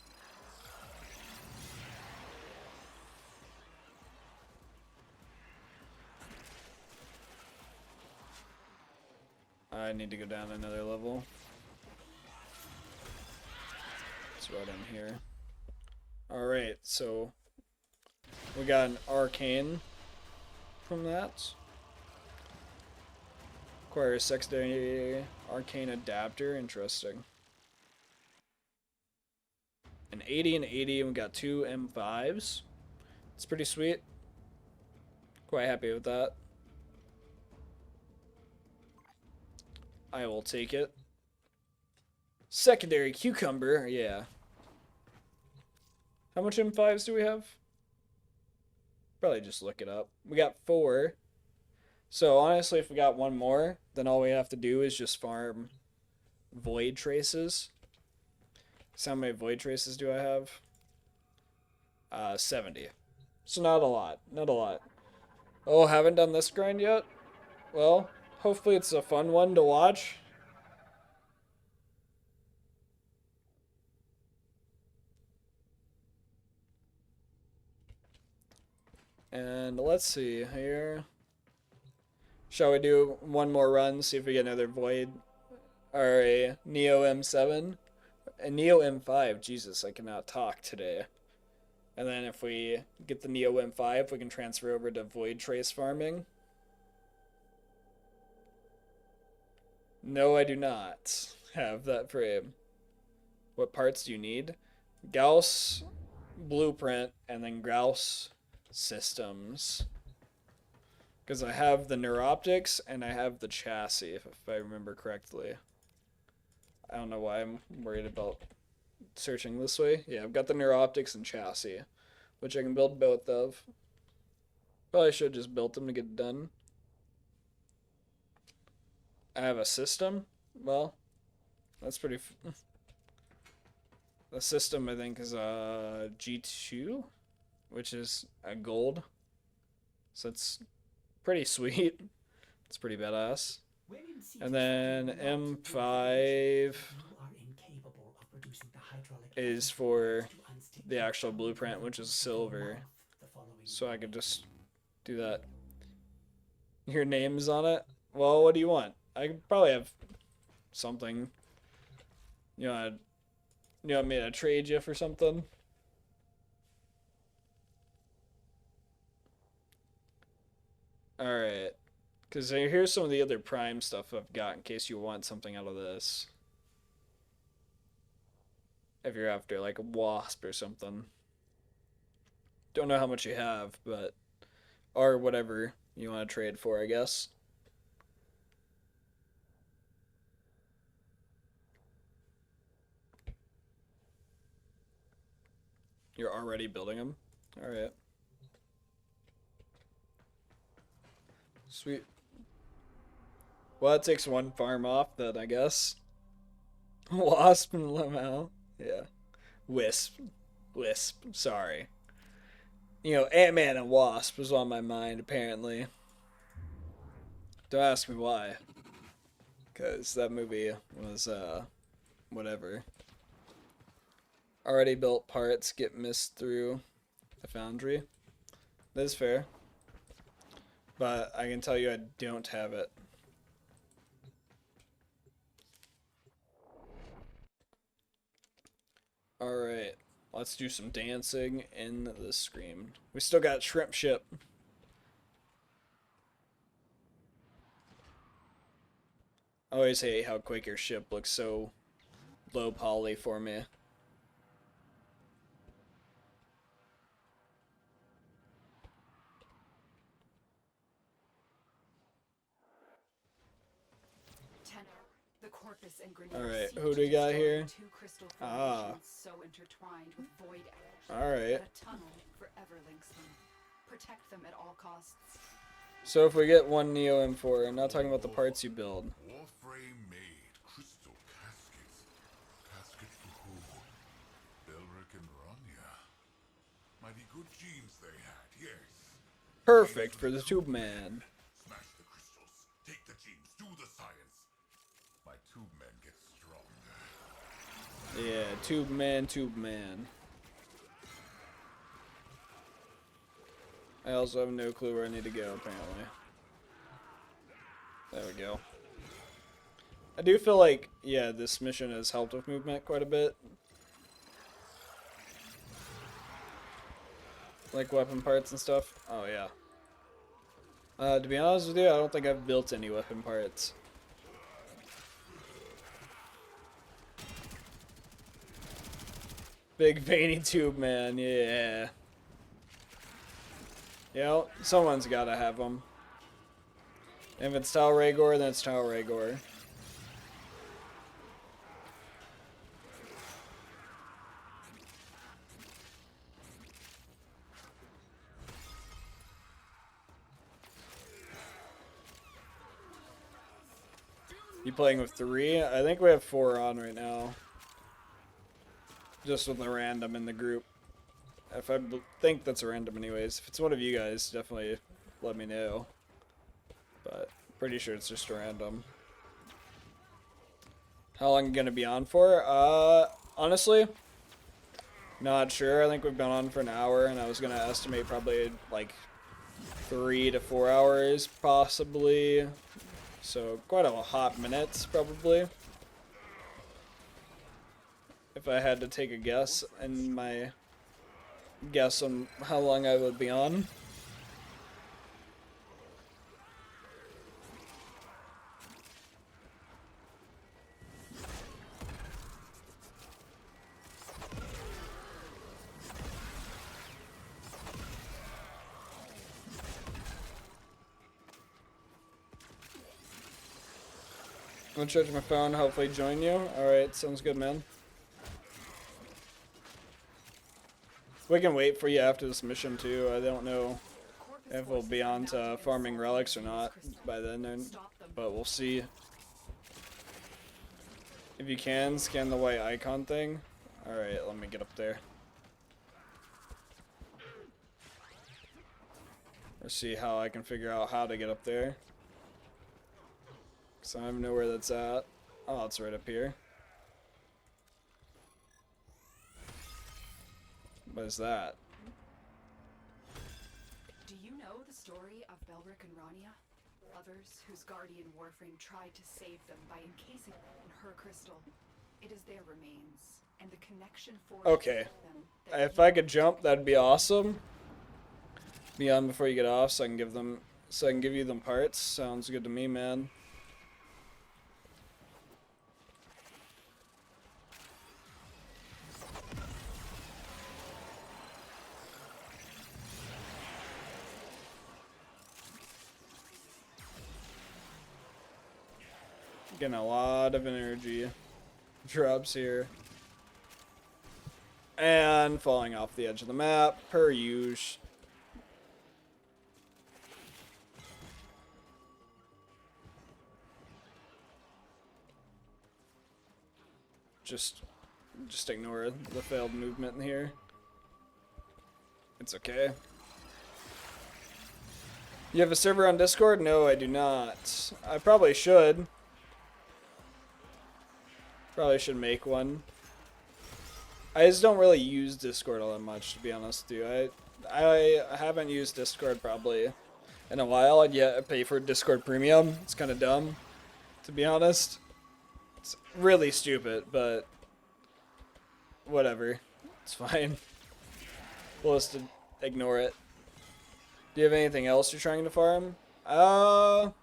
I need to go down another level. It's right in here. Alright, so we got an arcane from that. Acquire a secondary arcane adapter. Interesting. An 80 and 80, and we got 2 M5s. It's pretty sweet. Quite happy with that. I will take it. Secondary cucumber, yeah. How much M5s do we have? Probably just look it up. We got 4. So honestly, if we got one more, then all we have to do is just farm void traces. So how many void traces do I have? 70. So not a lot. Not a lot. Oh, haven't done this grind yet? Well, hopefully it's a fun one to watch. And let's see here. Shall we do one more run, see if we get another Void, or a Neo M7? A Neo M5, Jesus, I cannot talk today. And then if we get the Neo M5, we can transfer over to Void Trace farming. No, I do not have that frame. What parts do you need? Gauss Blueprint, and then Gauss Systems. Because I have the neuroptics and I have the chassis, if I remember correctly. I don't know why I'm worried about searching this way. Yeah, I've got the neuroptics and chassis, which I can build both of. Probably should have just built them to get it done. I have a system. Well, that's pretty... The system, I think, is a G2, which is a gold. So it's pretty sweet. It's pretty badass. And then M5 is for the actual blueprint, which is silver. So I could just do that. Your name's on it? Well, what do you want? I could probably have something. You want me to trade you for something? Alright. Because here's some of the other prime stuff I've got in case you want something out of this. If you're after like a wasp or something. Don't know how much you have, but... Or whatever you want to trade for, I guess. You're already building them? Alright. Sweet. Well, that takes one farm off then, I guess. Wasp and Lamau. Yeah. Wisp. Sorry. You know, Ant-Man and Wasp was on my mind, apparently. Don't ask me why. Because that movie was, whatever. Already built parts get missed through the foundry. That is fair. But I can tell you I don't have it. Alright. Let's do some dancing in the Scream. We still got Shrimp Ship. I always hate how Quaker Ship looks so low poly for me. The corpus and Alright, who do we got here? Ah. So intertwined with void ash Alright. that a tunnel forever links them. Protect them at all costs. So if we get one Neo M4, I'm not talking about the parts you build. Warframe made crystal caskets. Caskets for who? Belric and Rania. Mighty good genes they had, yes. Perfect for the Tube Man. Smash the crystals. Take the genes. Do the science. My tube men get stronger. Yeah, Tube Man, Tube Man. I also have no clue where I need to go, apparently. There we go. I do feel like, yeah, this mission has helped with movement quite a bit. Like weapon parts and stuff. Oh, yeah. To be honest with you, I don't think I've built any weapon parts. Big veiny tube man, yeah. You know, someone's gotta have them. If it's Tal Rhaegor, then it's Tal Rhaegor. You playing with 3? I think we have 4 on right now. Just with a random in the group. If I think that's a random anyways. If it's one of you guys, definitely let me know. But pretty sure it's just a random. How long are you gonna be on for? Honestly, not sure. I think we've been on for an hour, and I was gonna estimate probably like 3 to 4 hours, possibly. So quite a hot minutes, probably. If I had to take a guess, and my guess on how long I would be on. I'm gonna charge my phone, hopefully join you. Alright, sounds good, man. We can wait for you after this mission too. I don't know if we'll be on to farming relics or not by then, but we'll see. If you can, scan the white icon thing. Alright, let me get up there. Or see how I can figure out how to get up there. Because I don't even know where that's at. Oh, it's right up here. What is that? Do you know the story of Belric and Rania? Others whose guardian Warframe tried to save them by encasing them in her crystal. It is their remains, and the connection forged Okay. them that If I could jump, that'd be awesome. Be on before you get off, so I can give them, so I can give you them parts. Sounds good to me, man. Getting a lot of energy drops here. And falling off the edge of the map, per usual. Just ignore the failed movement in here. It's okay. You have a server on Discord? No, I do not. I probably should. Probably should make one. I just don't really use Discord all that much, to be honest with you. I haven't used Discord probably in a while, and yet I pay for Discord Premium. It's kind of dumb, to be honest. It's really stupid, but whatever. It's fine. We'll just ignore it. Do you have anything else you're trying to farm? Not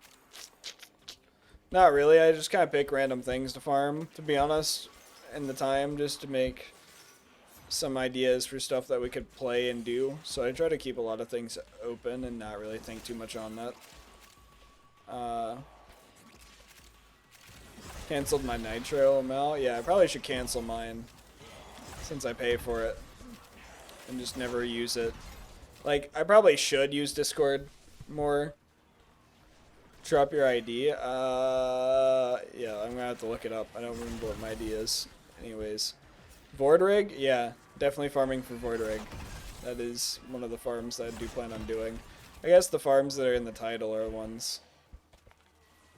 really. I just kind of pick random things to farm, to be honest, in the time, just to make some ideas for stuff that we could play and do. So I try to keep a lot of things open and not really think too much on that. Canceled my Nitro amount? Yeah, I probably should cancel mine since I pay for it and just never use it. Like, I probably should use Discord more. Drop your ID. Yeah, I'm gonna have to look it up. I don't remember what my ID is. Anyways. Void Rig? Yeah, definitely farming for Void Rig. That is one of the farms that I do plan on doing. I guess the farms that are in the title are ones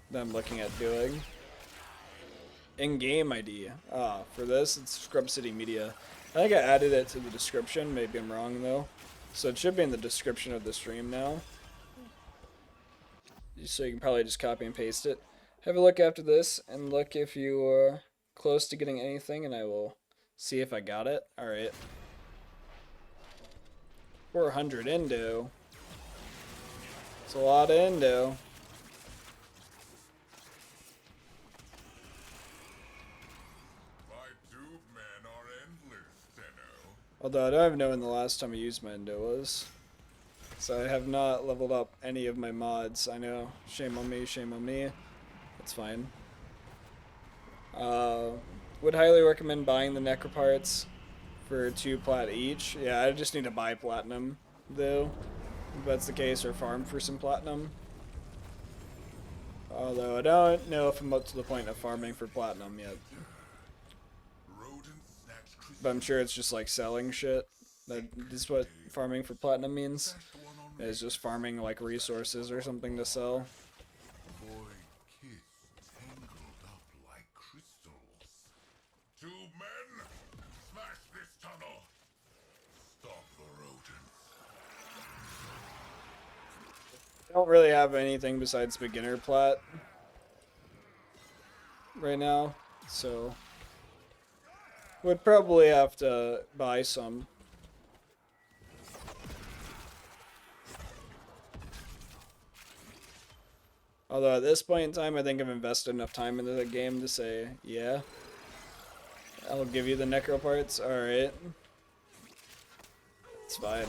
that I'm looking at doing. In-game ID. For this, it's ScrubCityMedia. I think I added it to the description. Maybe I'm wrong, though. So it should be in the description of the stream now. So you can probably just copy and paste it. Have a look after this, and look if you are close to getting anything, and I will see if I got it. Alright. 400 Indo. It's a lot of Indo. Although I don't even know when the last time I used my Indo was. So I have not leveled up any of my mods. I know. Shame on me, shame on me. That's fine. Would highly recommend buying the Necro parts for 2 plat each. Yeah, I just need to buy platinum, though. If that's the case, or farm for some platinum. Although I don't know if I'm up to the point of farming for platinum yet. But I'm sure it's just like selling shit. That is what farming for platinum means. It's just farming like resources or something to sell. Two men, smash this tunnel. Stop the rodents. I don't really have anything besides beginner plat right now, so would probably have to buy some. Although at this point in time, I think I've invested enough time into the game to say, yeah, I'll give you the Necro parts. Alright. It's fine.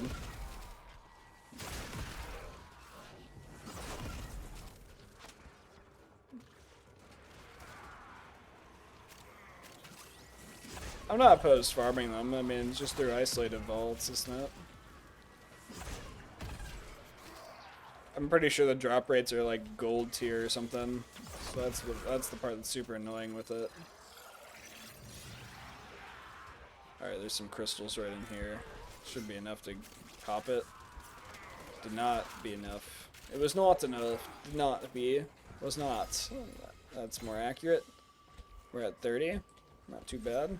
I'm not opposed to farming them. I mean, it's just through isolated vaults, isn't it? I'm pretty sure the drop rates are like gold tier or something. So that's the part that's super annoying with it. Alright, there's some crystals right in here. Should be enough to pop it. Did not be enough. It was not enough. Did not be. Was not. That's more accurate. We're at 30. Not too bad.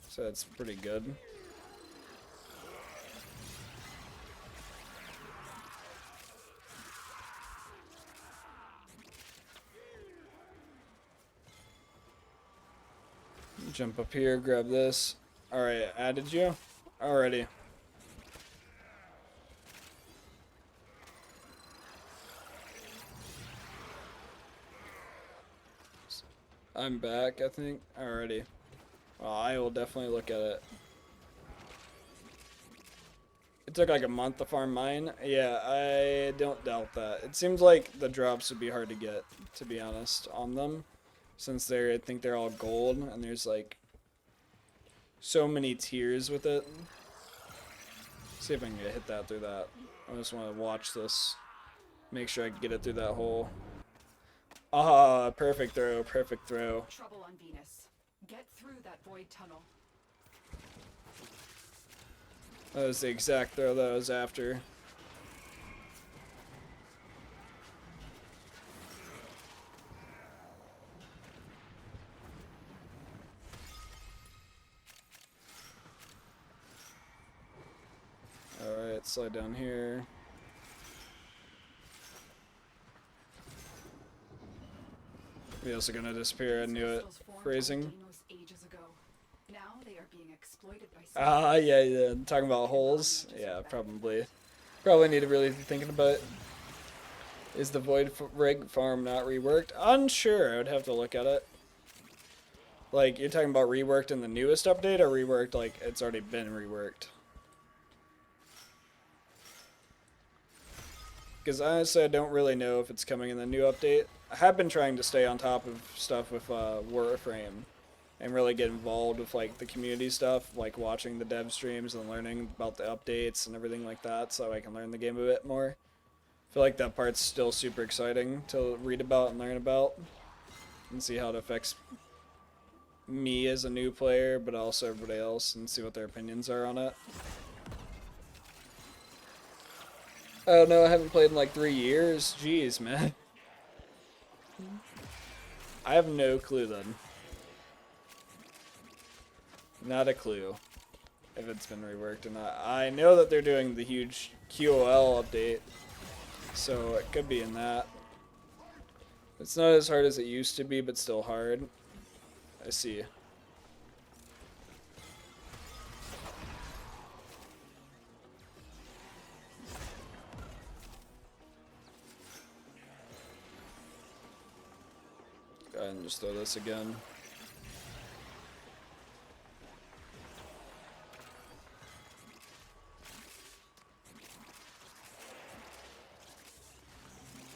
So that's pretty good. Jump up here, grab this. Alright, added you? Alrighty. I'm back, I think. Alrighty. Well, I will definitely look at it. It took like a month to farm mine. Yeah, I don't doubt that. It seems like the drops would be hard to get, to be honest, on them. Since I think they're all gold, and there's like so many tiers with it. See if I can hit that through that. I just want to watch this. Make sure I can get it through that hole. Ah, perfect throw, perfect throw. Trouble on Venus. Get through that void tunnel. That was the exact throw that I was after. Alright, slide down here. He also gonna disappear, I knew it. Crystals formed on Phrasing. Deimos ages ago. Now they are being exploited by Ah, yeah, talking about holes. Yeah, probably. Probably need to really be thinking about it. Is the Void Rig farm not reworked? Unsure, I would have to look at it. Like, you're talking about reworked in the newest update, or reworked like it's already been reworked? Because honestly, I don't really know if it's coming in the new update. I have been trying to stay on top of stuff with Warframe and really get involved with like the community stuff, like watching the dev streams and learning about the updates and everything like that, so I can learn the game a bit more. I feel like that part's still super exciting to read about and learn about and see how it affects me as a new player, but also everybody else, and see what their opinions are on it. Oh no, I haven't played in like 3 years. Jeez, man. I have no clue then. Not a clue if it's been reworked or not. I know that they're doing the huge QOL update, so it could be in that. It's not as hard as it used to be, but still hard. I see. Go ahead and just throw this again.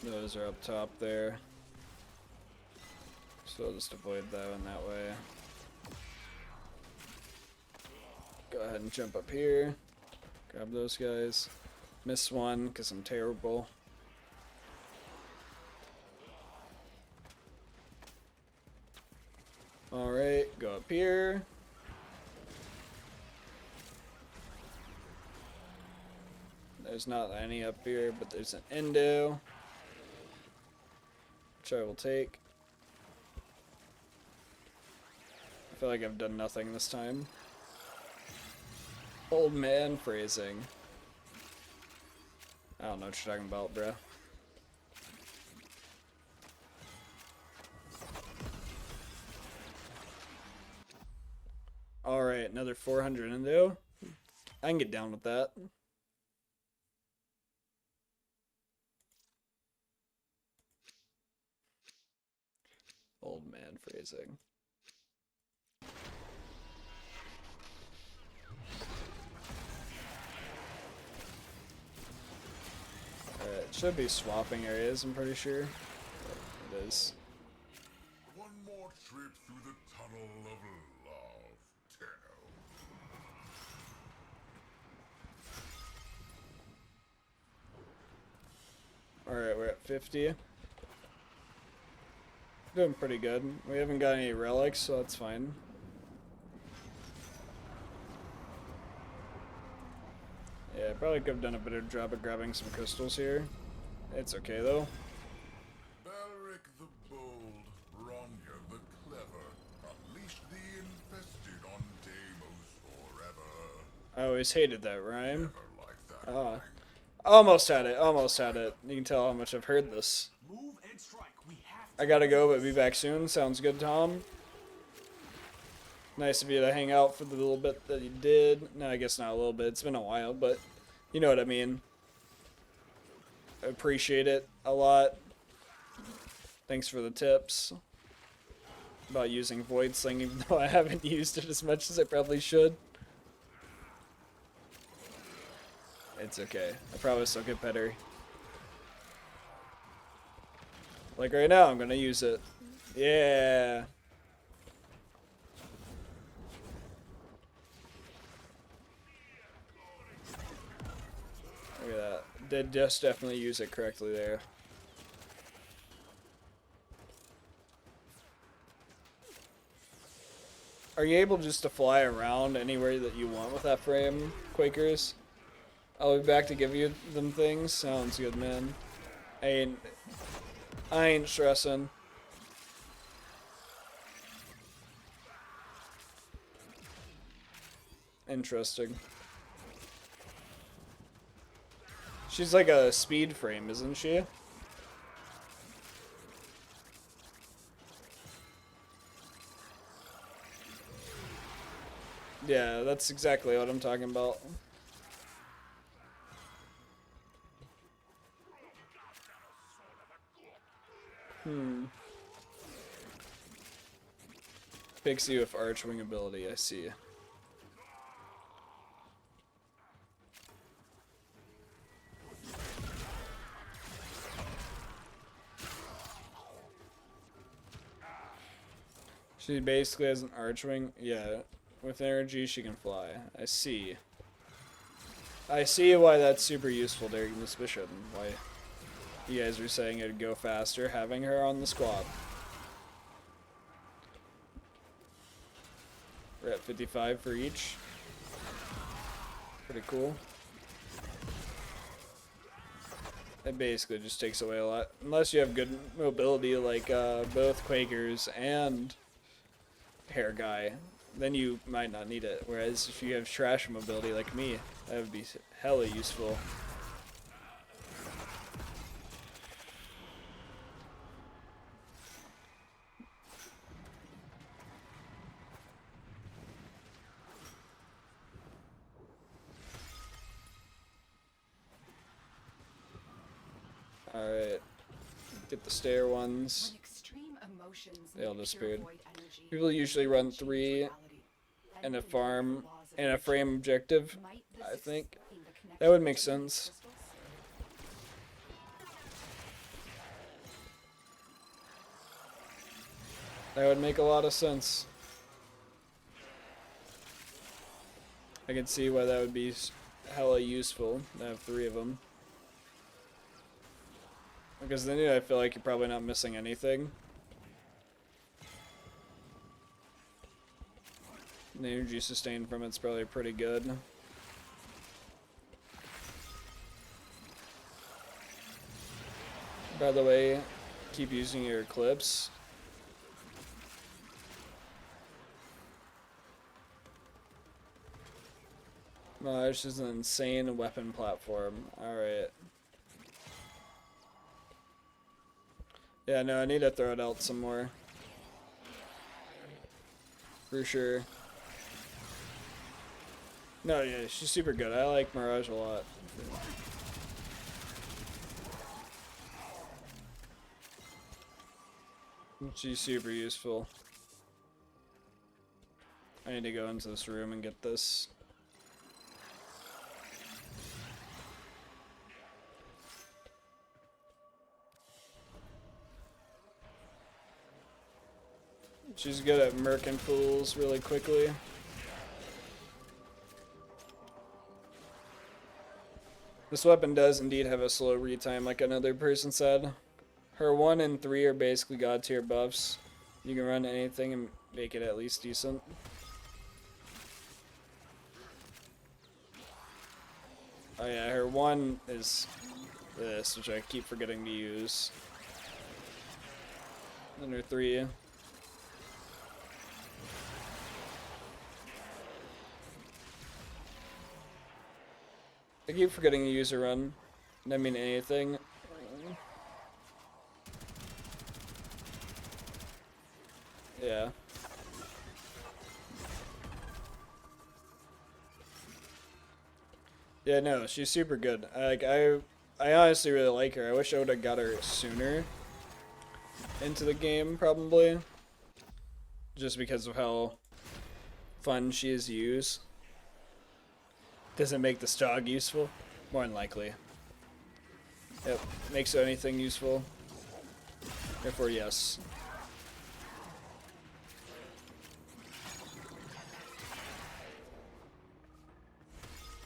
Those are up top there. So I'll just avoid that one that way. Go ahead and jump up here. Grab those guys. Miss one because I'm terrible. Alright, go up here. There's not any up here, but there's an endo, which I will take. I feel like I've done nothing this time. Old man phrasing. I don't know what you're talking about, bruh. Alright, another 400 endo. I can get down with that. Old man phrasing. Alright, it should be swapping areas, I'm pretty sure. It is. One more trip through the tunnel of love, Tenno. Alright, we're at 50. Doing pretty good. We haven't got any relics, so that's fine. Yeah, probably could have done a better job of grabbing some crystals here. It's okay though. Belric the bold, Bronya the clever, unleash the infested on Deimos forever. I always hated that rhyme. Never like that. Ah, almost had it, almost had it. You can tell how much I've heard this. Move and strike. We have I gotta go, but be back soon. Sounds good, Tom. Nice of you to hang out for the little bit that you did. No, I guess not a little bit. It's been a while, but you know what I mean. I appreciate it a lot. Thanks for the tips about using Void Sling, even though I haven't used it as much as I probably should. It's okay. I promise I'll get better. Like right now, I'm gonna use it. Yeah. Look at that. Did just definitely use it correctly there. Are you able just to fly around anywhere that you want with that frame, Quakers? I'll be back to give you them things. Sounds good, man. I ain't stressing. Interesting. She's like a speed frame, isn't she? Yeah, that's exactly what I'm talking about. Pixie with Archwing ability, I see. She basically has an Archwing. Yeah, with energy she can fly. I see. I see why that's super useful during this mission. Why you guys were saying it'd go faster having her on the squad. We're at 55 for each. Pretty cool. It basically just takes away a lot. Unless you have good mobility like both Quakers and Hair Guy, then you might not need it. Whereas if you have trash mobility like me, that would be hella useful. Alright. Get the stair ones. When extreme emotions They all make disappeared. pure void energy, People usually run change 3 reality. and a Bending the farm laws of and a nature. frame objective. Might this I think explain the connection that would make between sense. crystals? That would make a lot of sense. I can see why that would be hella useful to have 3 of them. Because then I feel like you're probably not missing anything. The energy sustained from it's probably pretty good. By the way, keep using your clips. No, it's just an insane weapon platform. Alright. Yeah, no, I need to throw it out some more. For sure. No, yeah, she's super good. I like Mirage a lot. She's super useful. I need to go into this room and get this. She's good at murking fools really quickly. This weapon does indeed have a slow retime, like another person said. Her 1 and 3 are basically god tier buffs. You can run anything and make it at least decent. Oh yeah, her 1 is this, which I keep forgetting to use. And her 3. I keep forgetting to use a run. I mean anything. Yeah. Yeah, no, she's super good. I honestly really like her. I wish I would have got her sooner into the game, probably. Just because of how fun she is to use. Does it make this dog useful? More than likely. Yep, makes anything useful. Therefore, yes.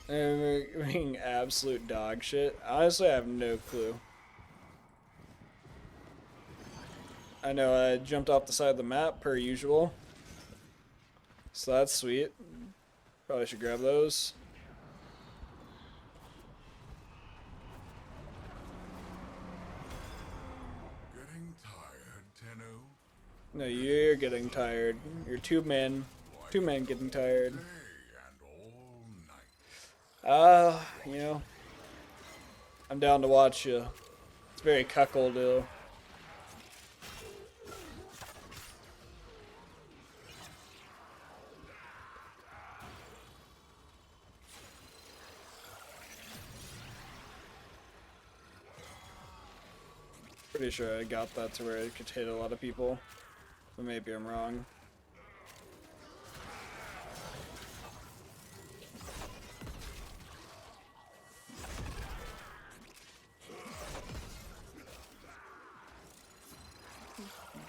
I'm being absolute dog shit. Honestly, I have no clue. I know I jumped off the side of the map per usual. So that's sweet. Probably should grab those. Getting tired, Tenno? No, you're getting tired. You're two men getting tired. Day and all night. You know, I'm down to watch you. It's very cuckold. Pretty sure I got that to where it could hit a lot of people, but maybe I'm wrong.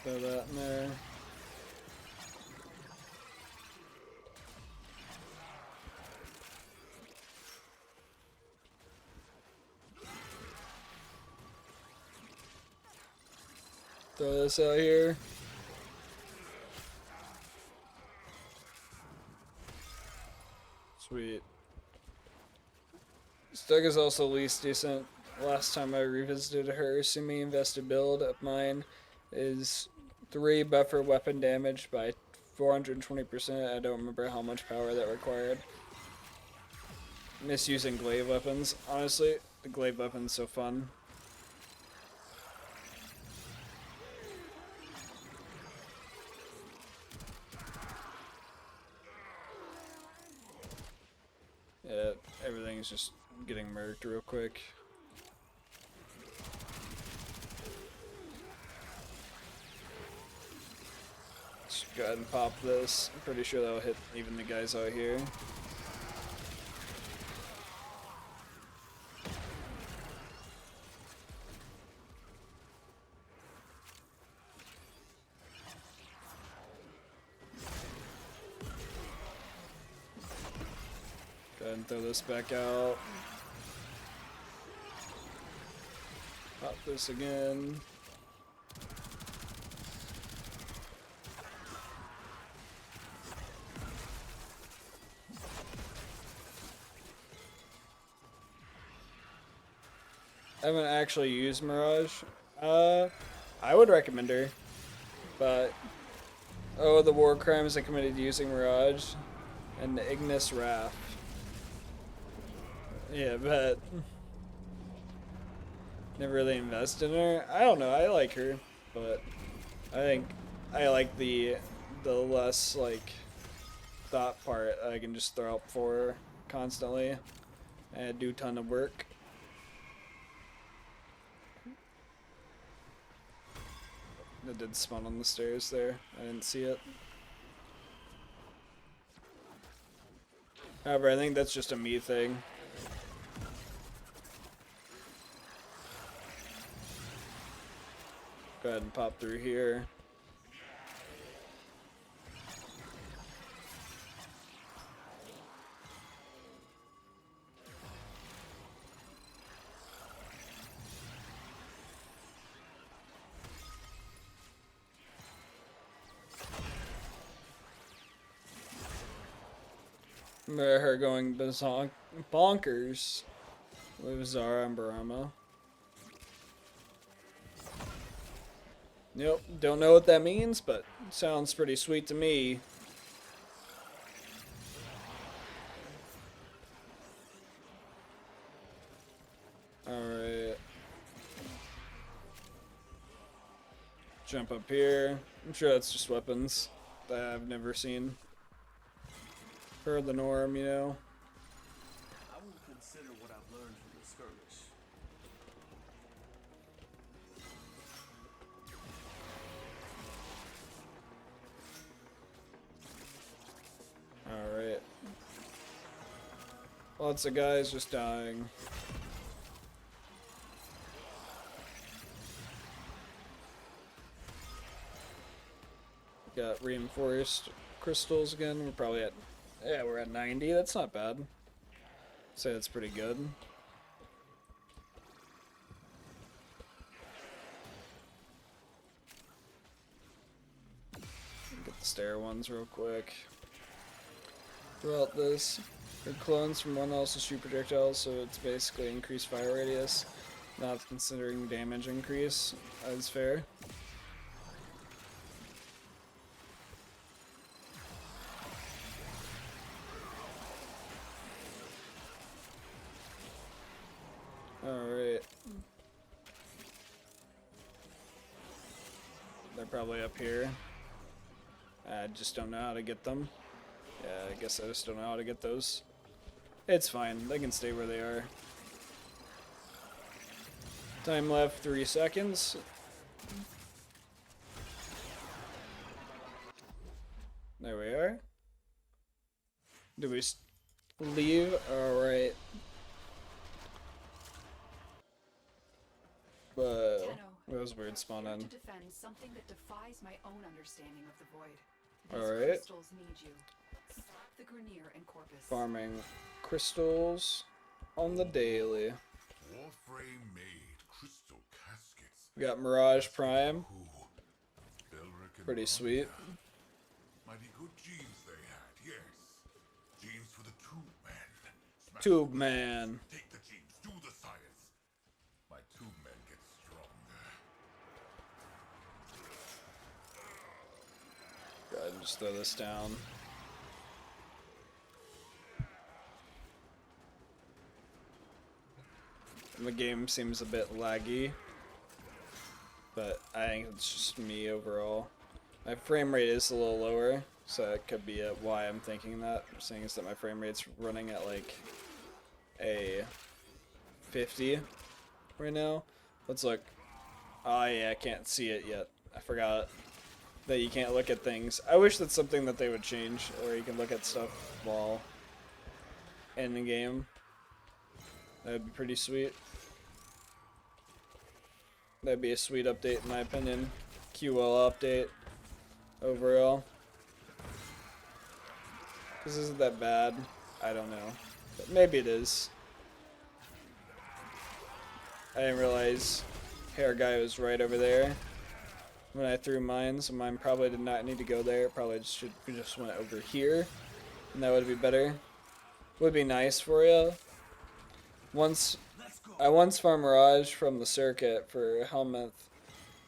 Throw that in there. Throw this out here. Sweet. Stug is also least decent. Last time I revisited her, semi invested build of mine is 3 buffer weapon damage by 420%. I don't remember how much power that required. Misusing glaive weapons. Honestly, the glaive weapon's so fun. Yeah, everything's just getting murked real quick. Just go ahead and pop this. I'm pretty sure that'll hit even the guys out here. Go ahead and throw this back out. Pop this again. I haven't actually used Mirage. I would recommend her, but oh, the war crimes I committed using Mirage and the Ignis Wrath. Yeah, but never really invested in her. I don't know. I like her, but I think I like the less like thought part. I can just throw up for her constantly and do a ton of work. It did spawn on the stairs there. I didn't see it. However, I think that's just a me thing. Go ahead and pop through here. Remember her going bonkers with Zara and Barama. Nope, don't know what that means, but sounds pretty sweet to me. Alright. Jump up here. I'm sure that's just weapons that I've never seen. Per the norm, you know. I will consider what I've learned from the skirmish. Alright. Lots of guys just dying. Got reinforced crystals again. We're probably at, yeah, we're at 90. That's not bad. I'd say that's pretty good. Get the stair ones real quick. throughout this. They're clones from one else's shoot projectiles, so it's basically increased fire radius, not considering damage increase as fair. Alright. They're probably up here. I just don't know how to get them. Yeah, I guess I just don't know how to get those. It's fine. They can stay where they are. Time left 3 seconds. There we are. Do we leave? Alright. Whoa. That was weird spawn in. To defend something that defies my own understanding of the void. Alright. Crystals need you. Stop the Grenier and Corpus. Farming crystals on the daily. Warframe made crystal caskets. We got Mirage Prime. Ooh, Belric and Pretty Rhonda. sweet. Mighty good genes they had, yes. Genes for the Tube Man. Smash Tube Man. Take the genes, do the science. My Tube Men get stronger. Go ahead and just throw this down. The game seems a bit laggy, but I think it's just me overall. My frame rate is a little lower, so that could be why I'm thinking that. I'm saying is that my frame rate's running at like a 50 right now. Let's look. Oh yeah, I can't see it yet. I forgot that you can't look at things. I wish that's something that they would change, or you can look at stuff while in the game. That'd be pretty sweet. That'd be a sweet update in my opinion. QL update overall. This isn't that bad. I don't know. But maybe it is. I didn't realize hair guy was right over there when I threw mine, so mine probably did not need to go there. Probably just went over here, and that would be better. Would be nice for you. I once farmed Mirage from the circuit for Helmuth,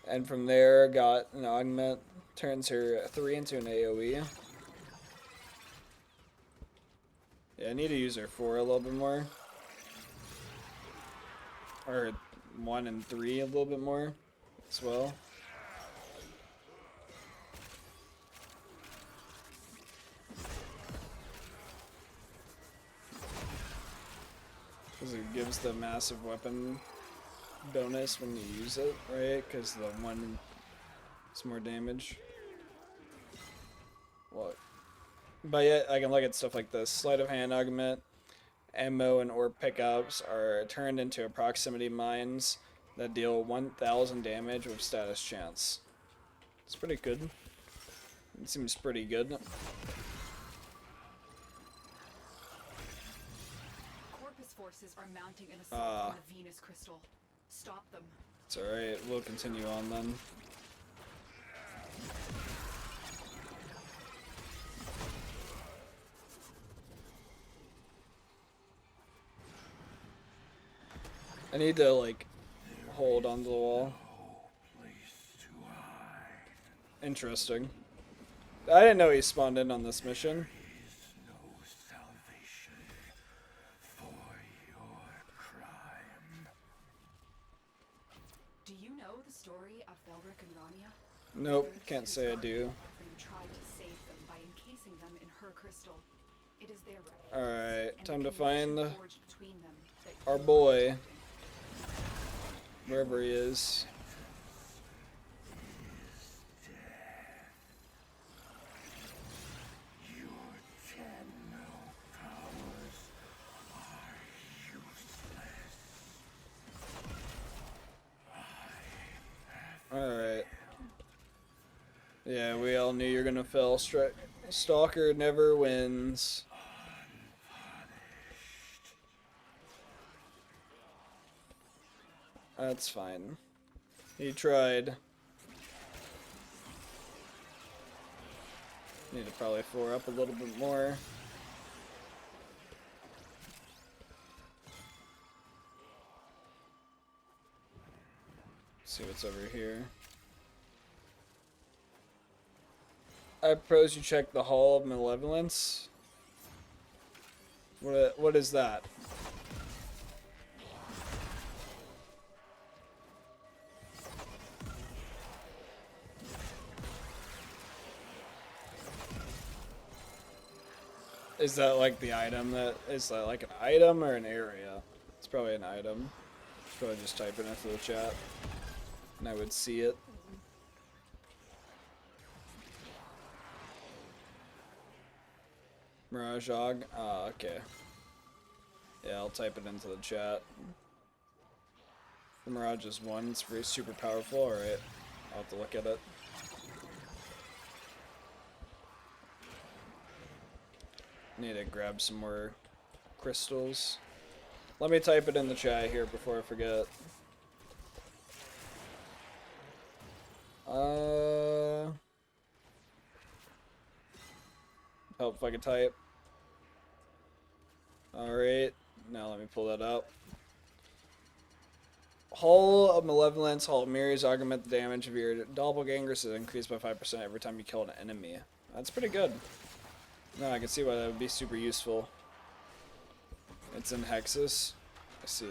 and from there got an augment, turns her 3 into an AoE. Yeah, I need to use her 4 a little bit more. Or 1 and 3 a little bit more as well. Because it gives the massive weapon bonus when you use it, right? Because the one is more damage. What? But yet, I can look at stuff like this. Sleight of hand augment, ammo, and orb pickups are turned into proximity mines that deal 1,000 damage with status chance. It's pretty good. It seems pretty good. Forces are mounting an assault on the Venus crystal. Stop them. It's alright, we'll continue on then. I need to, like, hold onto the wall. Interesting. I didn't know he spawned in on this mission. Do you know the story of Belric and Rania? Nope, can't say I do. Warframe tried to save them by encasing them in her crystal. It is their right. Alright, And time the to find connection forged between them that our boy. Wherever he is. Alright. Yeah, we all knew you were gonna fail. Stalker never wins. That's fine. He tried. Need to probably 4 up a little bit more. see what's over here. I propose you check the Hall of Malevolence. What is that? Is that like the item that is that like an item or an area? It's probably an item. Should probably just type it into the chat and I would see it. Mirage Og? Ah, okay. Yeah, I'll type it into the chat. The Mirage is 1, it's very super powerful, alright. I'll have to look at it. Need to grab some more crystals. Let me type it in the chat here before I forget. Help if I can type. Alright, now let me pull that up. Hall of Malevolence, Hall of Mirrors, augment the damage of your doppelgangers is increased by 5% every time you kill an enemy. That's pretty good. No, I can see why that would be super useful. It's in Hexus. I see.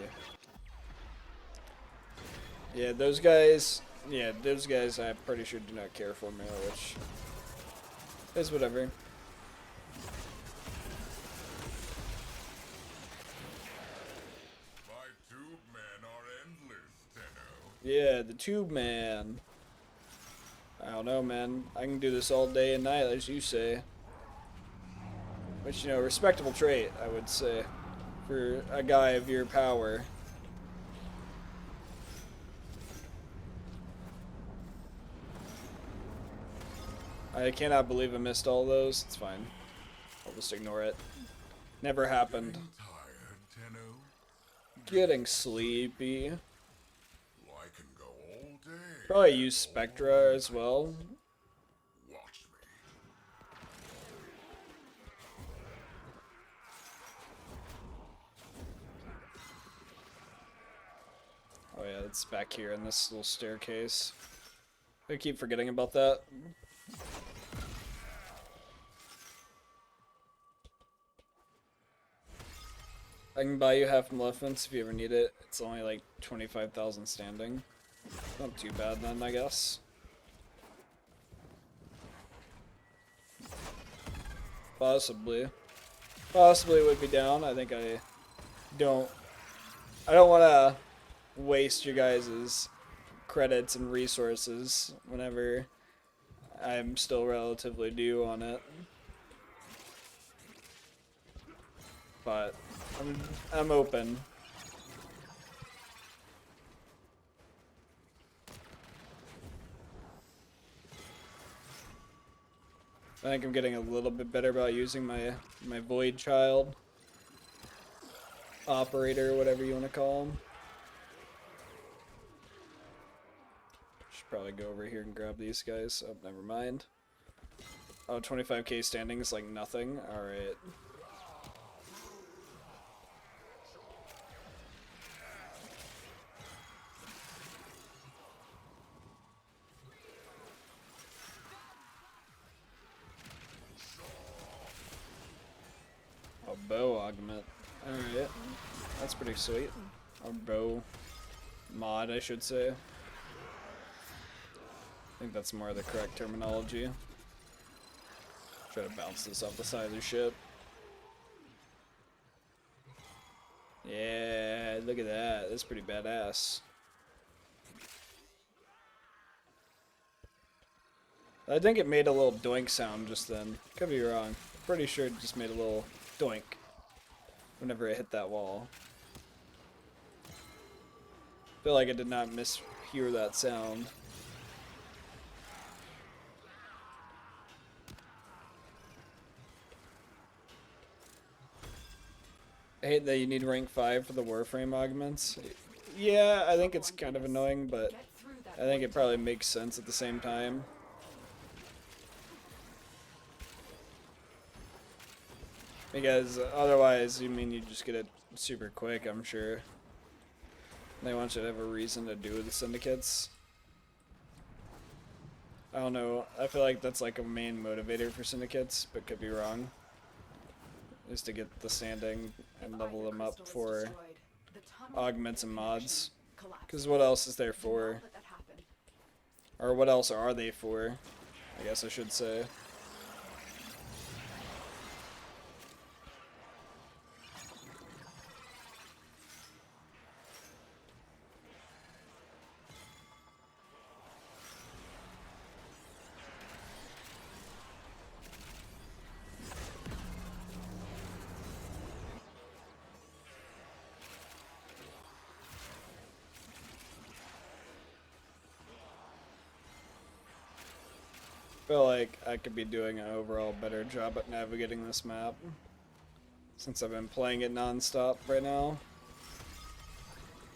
Yeah, those guys I'm pretty sure do not care for me, which is whatever. My tube men are endless, Tenno. Yeah, the Tube Man. I don't know, man. I can do this all day and night, as you say. Which, you know, respectable trait, I would say, for a guy of your power. I cannot believe I missed all those. It's fine. I'll just ignore it. Never happened. Tired, Tenno? Getting sleepy. Well, I can go all day. Probably use Spectra as well. Watch me. Oh yeah, it's back here in this little staircase. I keep forgetting about that. I can buy you half Maleficence if you ever need it. It's only like 25,000 standing. Not too bad then, I guess. Possibly. Possibly would be down. I think I don't want to waste your guys' credits and resources whenever I'm still relatively due on it. But I'm open. I think I'm getting a little bit better about using my Void Child operator, whatever you want to call him. Should probably go over here and grab these guys. Oh, never mind. Oh, 25k standing is like nothing. Alright. Oh, bow augment. Alright. That's pretty sweet. Or bow mod, I should say. I think that's more the correct terminology. Try to bounce this off the side of the ship. Yeah, look at that. That's pretty badass. I think it made a little doink sound just then. Could be wrong. Pretty sure it just made a little doink whenever it hit that wall. Feel like I did not mishear that sound. I hate that you need rank 5 for the Warframe augments. Yeah, I think it's kind of annoying, but I think it probably makes sense at the same time. Because otherwise, you mean you just get it super quick, I'm sure. They want you to have a reason to do the syndicates. I don't know. I feel like that's like a main motivator for syndicates, but could be wrong. Is to get the standing and level them up for augments and mods. Because what else is there for? Or what else are they for? I guess I should say. Feel like I could be doing an overall better job at navigating this map since I've been playing it non-stop right now.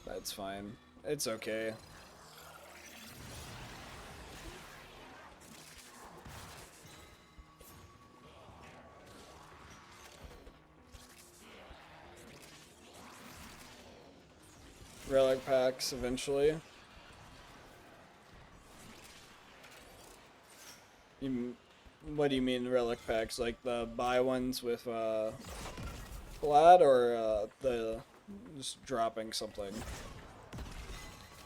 That's fine. It's okay. Relic packs eventually. What do you mean relic packs? Like the buy ones with Vlad, or the just dropping something?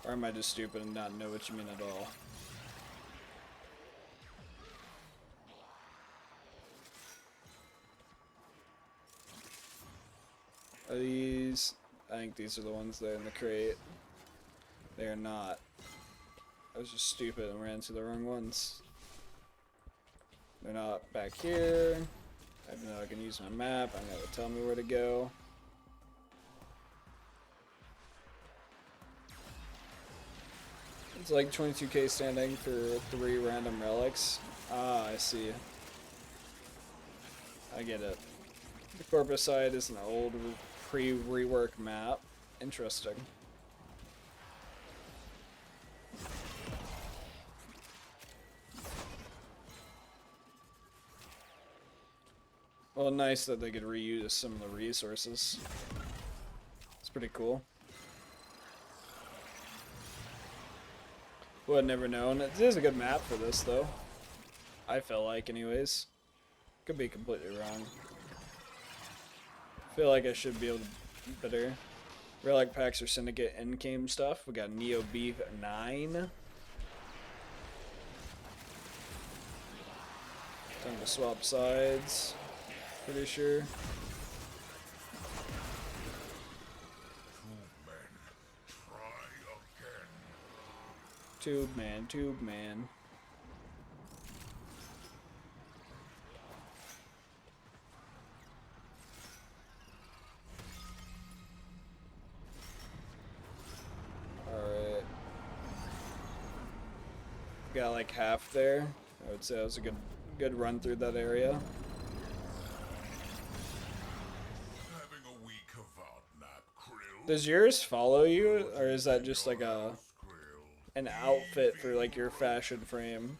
Or am I just stupid and not know what you mean at all? Are these? I think these are the ones that are in the crate. They are not. I was just stupid and ran to the wrong ones. They're not back here. I know I can use my map. I'm gonna tell me where to go. It's like 22k standing for 3 random relics. Ah, I see. I get it. The Corpus side is an old pre-rework map. Interesting. Well, nice that they could reuse some of the resources. It's pretty cool. Would have never known. It is a good map for this, though. I feel like, anyways. Could be completely wrong. Feel like I should be able to do better. Relic packs or Syndicate endgame stuff. We got Neo Beef 9. Time to swap sides. Pretty sure. Tube man, tube man. Alright. Got like half there. I would say that was a good run through that area. Does yours follow you, or is that just like an outfit for like your fashion frame?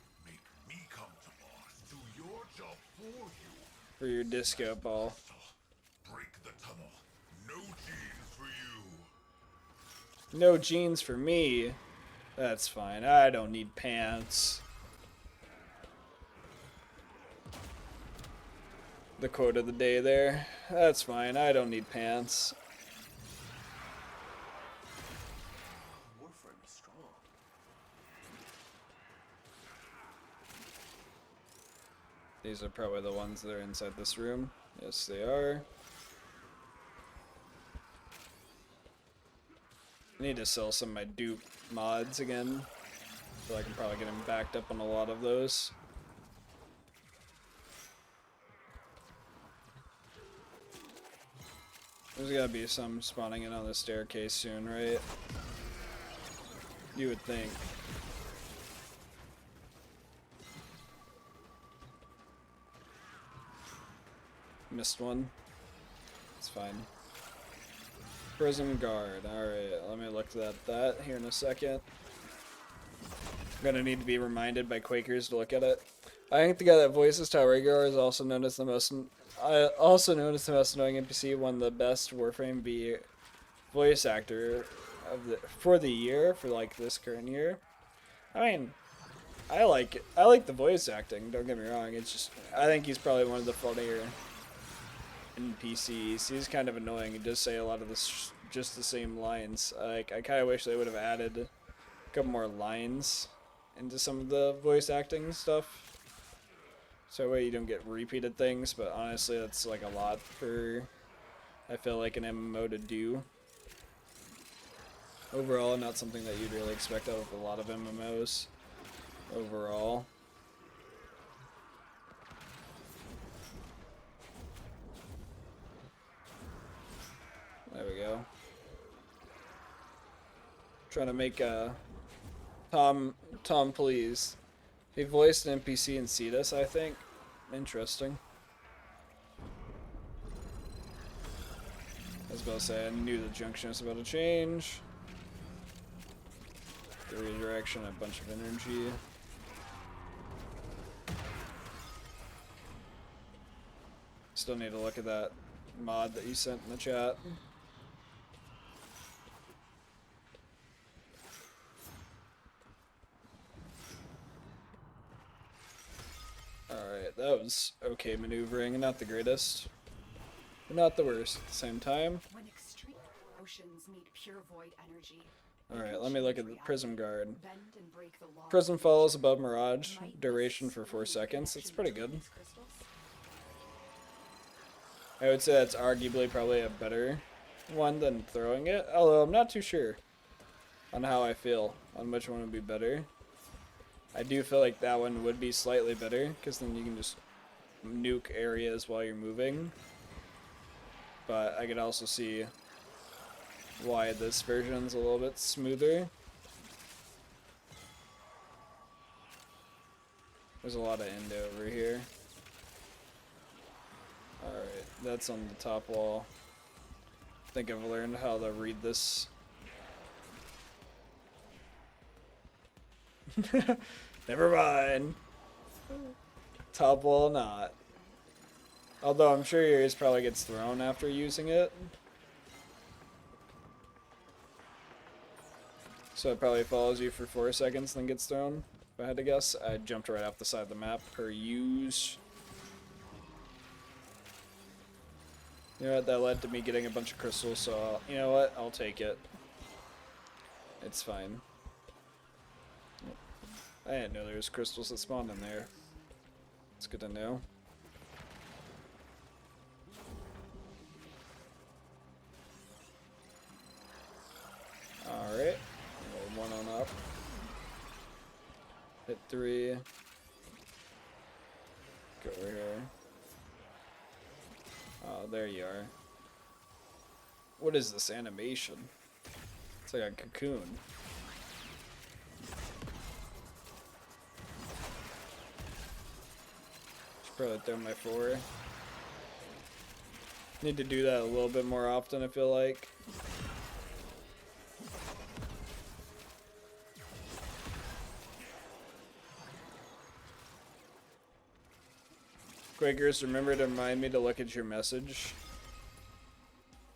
For your disco ball. Break the tunnel. No jeans for you. No jeans for me. That's fine. I don't need pants. The quote of the day there. That's fine. I don't need pants. Warframe is strong. These are probably the ones that are inside this room. Yes, they are. I need to sell some of my dupe mods again. I feel like I'm probably getting backed up on a lot of those. There's gotta be some spawning in on the staircase soon, right? You would think. Missed one. It's fine. Prison guard. Alright, let me look at that here in a second. I'm gonna need to be reminded by Quakers to look at it. I think the guy that voices Talregar is also known as the most annoying NPC, won the best Warframe V voice actor of for the year, for like this current year. I mean, I like it. I like the voice acting. Don't get me wrong. It's just I think he's probably one of the funnier NPCs. He's kind of annoying. He does say a lot of this just the same lines. Like I kind of wish they would have added a couple more lines into some of the voice acting stuff. So that way you don't get repeated things. But honestly, that's like a lot for I feel like an MMO to do. Overall, not something that you'd really expect out of a lot of MMOs. Overall. There we go. Trying to make Tom please. He voiced an NPC in Cetus, I think. Interesting. I was about to say I knew the junction was about to change. The redirection, a bunch of energy. Still need to look at that mod that you sent in the chat. Alright, that was okay maneuvering, not the greatest. But not the worst at the same time. When extreme oceans meet pure void energy. Alright, let me look at the Prism Guard. Bend and break the law. Prism follows above Mirage, duration for 4 seconds. That's pretty good. I would say that's arguably probably a better one than throwing it, although I'm not too sure on how I feel on which one would be better. I do feel like that one would be slightly better, because then you can just nuke areas while you're moving. But I could also see why this version's a little bit smoother. There's a lot of endo over here. Alright, that's on the top wall. I think I've learned how to read this. Never mind. Top wall not. Although I'm sure yours probably gets thrown after using it. So it probably follows you for 4 seconds, then gets thrown. If I had to guess, I jumped right off the side of the map per use. You know what, that led to me getting a bunch of crystals, so you know what, I'll take it. It's fine. I didn't know there was crystals that spawned in there. It's good to know. Alright, one on up. Hit 3. Go over here. Oh, there you are. What is this animation? It's like a cocoon. Should probably throw my 4. Need to do that a little bit more often, I feel like. Quakers, remember to remind me to look at your message.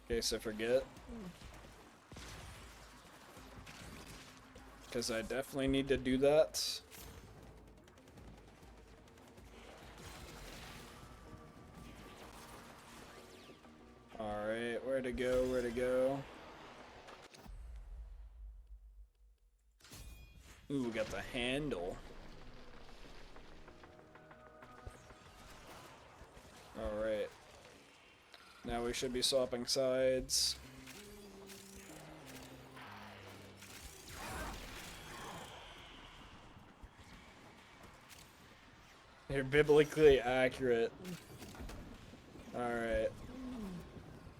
In case I forget. Because I definitely need to do that. Alright, where to go, where to go. Ooh, we got the handle. Alright. Now we should be swapping sides. You're biblically accurate. Alright.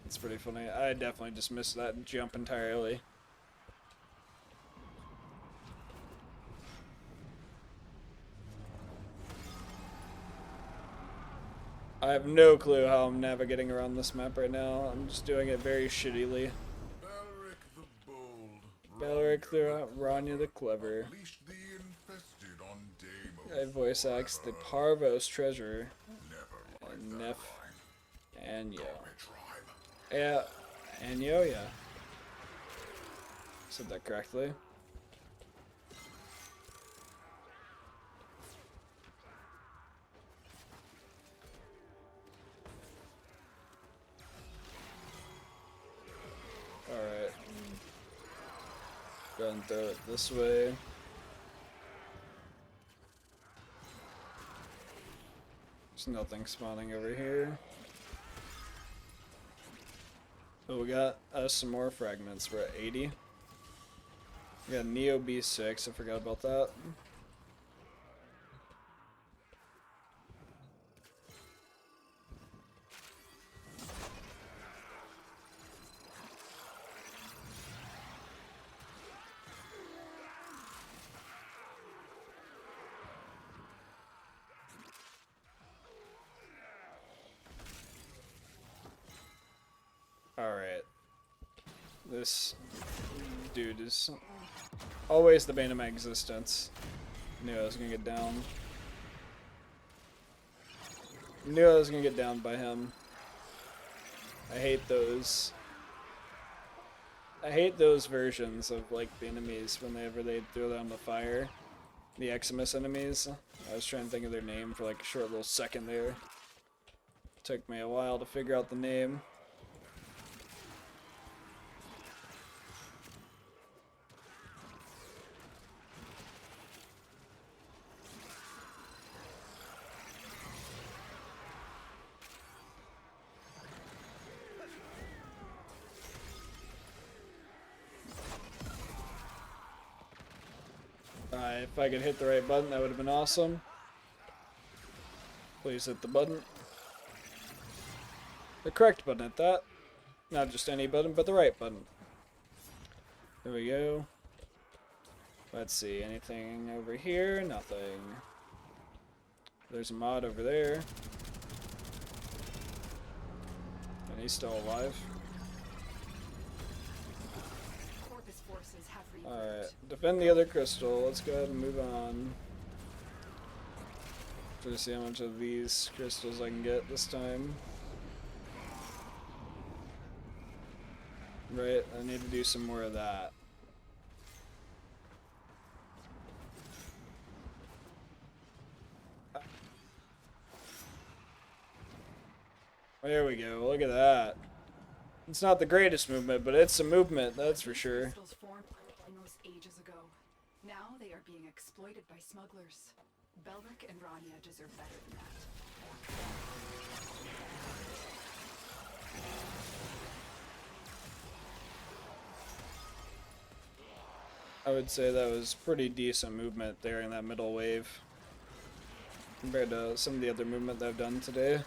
That's pretty funny. I definitely just missed that jump entirely. I have no clue how I'm navigating around this map right now. I'm just doing it very shittily. Belric the Bold. Belric the Rania the Clever. Unleash the infested on Deimos. I voice acts the Parvos Treasurer. Never And like Nef. that line. And Yo. Garbage rhyme. Yeah. And Yo, yeah. Said that correctly. Go and throw it this way. There's nothing spawning over here. Oh, we got some more fragments. We're at 80. We got Neo B6. I forgot about that. Alright. This dude is always the bane of my existence. Knew I was gonna get down. Knew I was gonna get down by him. I hate those. I hate those versions of like the enemies whenever they throw down the fire. The Eximus enemies. I was trying to think of their name for like a short little second there. Took me a while to figure out the name. Alright, if I could hit the right button, that would have been awesome. Please hit the button. The correct button at that. Not just any button, but the right button. There we go. Let's see, anything over here? Nothing. There's a mod over there. And he's still alive. Corpus forces have regrouped. Alright, defend the other crystal. Let's go ahead and move on. Try to see how much of these crystals I can get this time. Right, I need to do some more of that. There we go, look at that. It's not the greatest movement, but it's a movement, that's for sure. Crystals formed almost ages ago. Now they are being exploited by smugglers. Belric and Rania deserve better than that. I would say that was pretty decent movement there in that middle wave. Compared to some of the other movement that I've done today.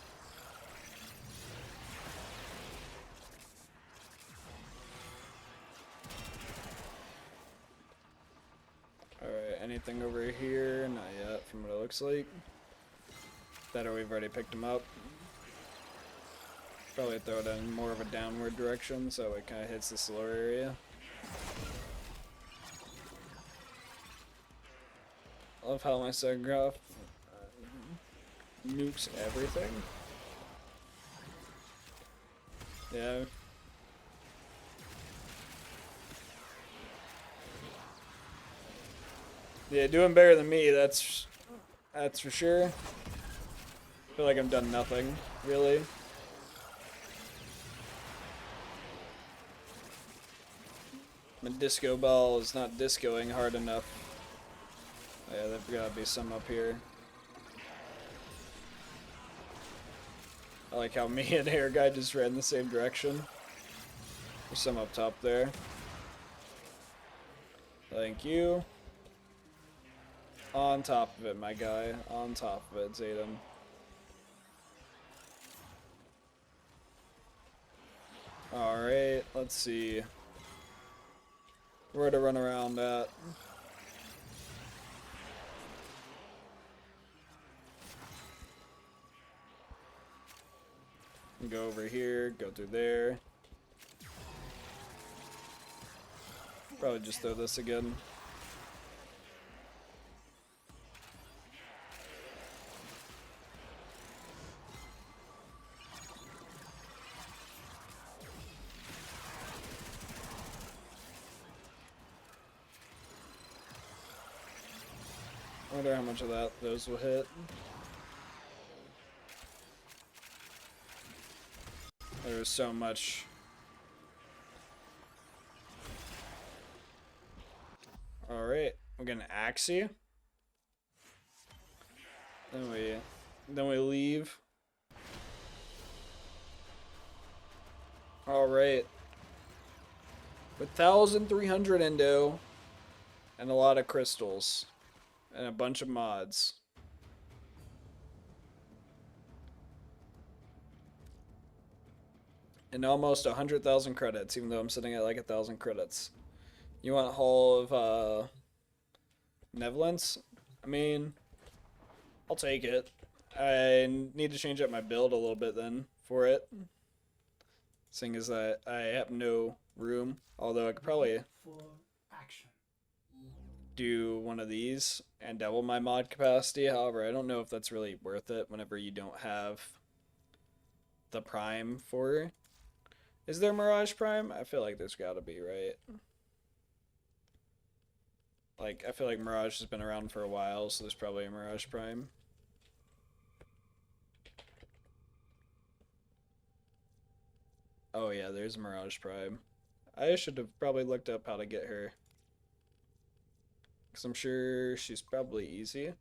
Alright, anything over here? Not yet, from what it looks like. Better we've already picked them up. Probably throw it in more of a downward direction so it kind of hits this lower area. I love how my second graph nukes everything. Yeah. Yeah, doing better than me, that's for sure. I feel like I've done nothing, really. My disco ball is not discoing hard enough. Yeah, there's gotta be some up here. I like how me and Air Guy just ran the same direction. There's some up top there. Thank you. On top of it, my guy. On top of it, Zayden. Alright, let's see. Where to run around at. Go over here, go through there. Probably just throw this again. I wonder how much of those will hit. There's so much. get an Axie. Then we leave. Alright. With 1,300 endo. And a lot of crystals. And a bunch of mods. And almost 100,000 credits, even though I'm sitting at like 1,000 credits. You want Hall of Benevolence? I mean, I'll take it. I need to change up my build a little bit then for it. Seeing as that I have no room. Although I could probably For action. do one of these and double my mod capacity. However, I don't know if that's really worth it whenever you don't have the Prime for. Is there Mirage Prime? I feel like there's gotta be, right? Like, I feel like Mirage has been around for a while, so there's probably a Mirage Prime. Oh yeah, there's Mirage Prime. I should have probably looked up how to get her. Because I'm sure she's probably easy.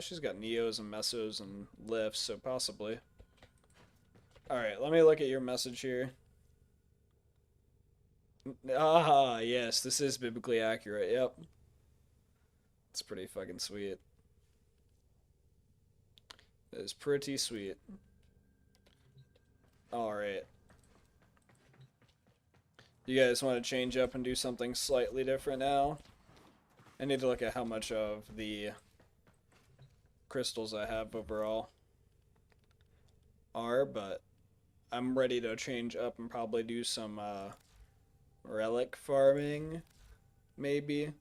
She's got Neos and Mesos and lifts, so possibly. Alright, let me look at your message here. Ah, yes, this is biblically accurate, yep. It's pretty fucking sweet. That is pretty sweet. Alright. You guys want to change up and do something slightly different now? I need to look at how much of the crystals I have overall are, but I'm ready to change up and probably do some relic farming, maybe.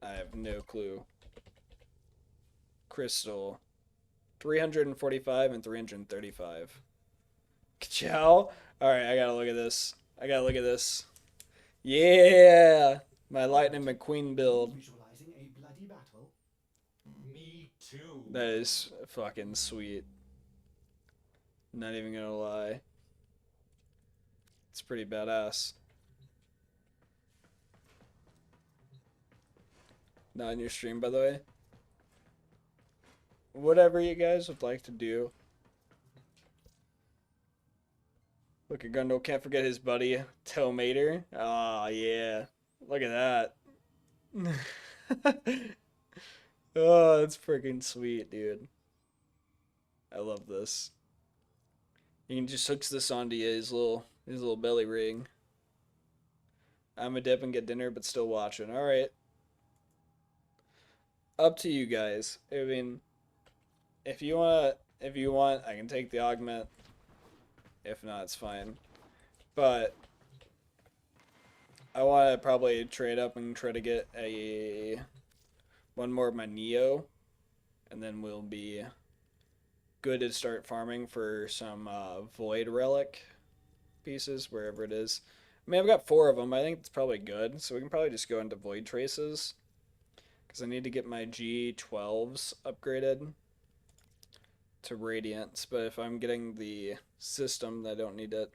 I have no clue. Crystal. 345 and 335. Ka-chow. Alright, I gotta look at this. Yeah! My Lightning McQueen build. Visualizing a bloody battle. Me too. That is fucking sweet. Not even gonna lie. It's pretty badass. Not in your stream, by the way. Whatever you guys would like to do. Look at Gundle, can't forget his buddy, Tomater. Oh, yeah. Look at that. Oh, that's freaking sweet, dude. I love this. You can just hook this onto his little belly ring. I'm a dip and get dinner, but still watching. Alright. Up to you guys. I mean, if you want, I can take the augment. If not, it's fine. But I want to probably trade up and try to get one more of my Neo, and then we'll be good to start farming for some Void Relic pieces, wherever it is. I mean, I've got 4 of them. I think it's probably good, so we can probably just go into Void Traces, because I need to get my G12s upgraded to Radiance, but if I'm getting the system, I don't need it.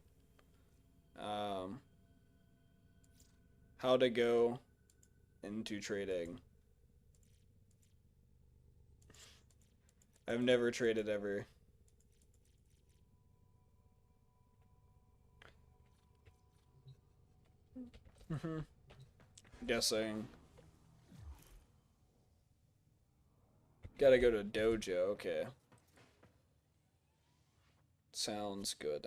How to go into trading. I've never traded ever. Guessing. Gotta go to dojo, okay. Sounds good.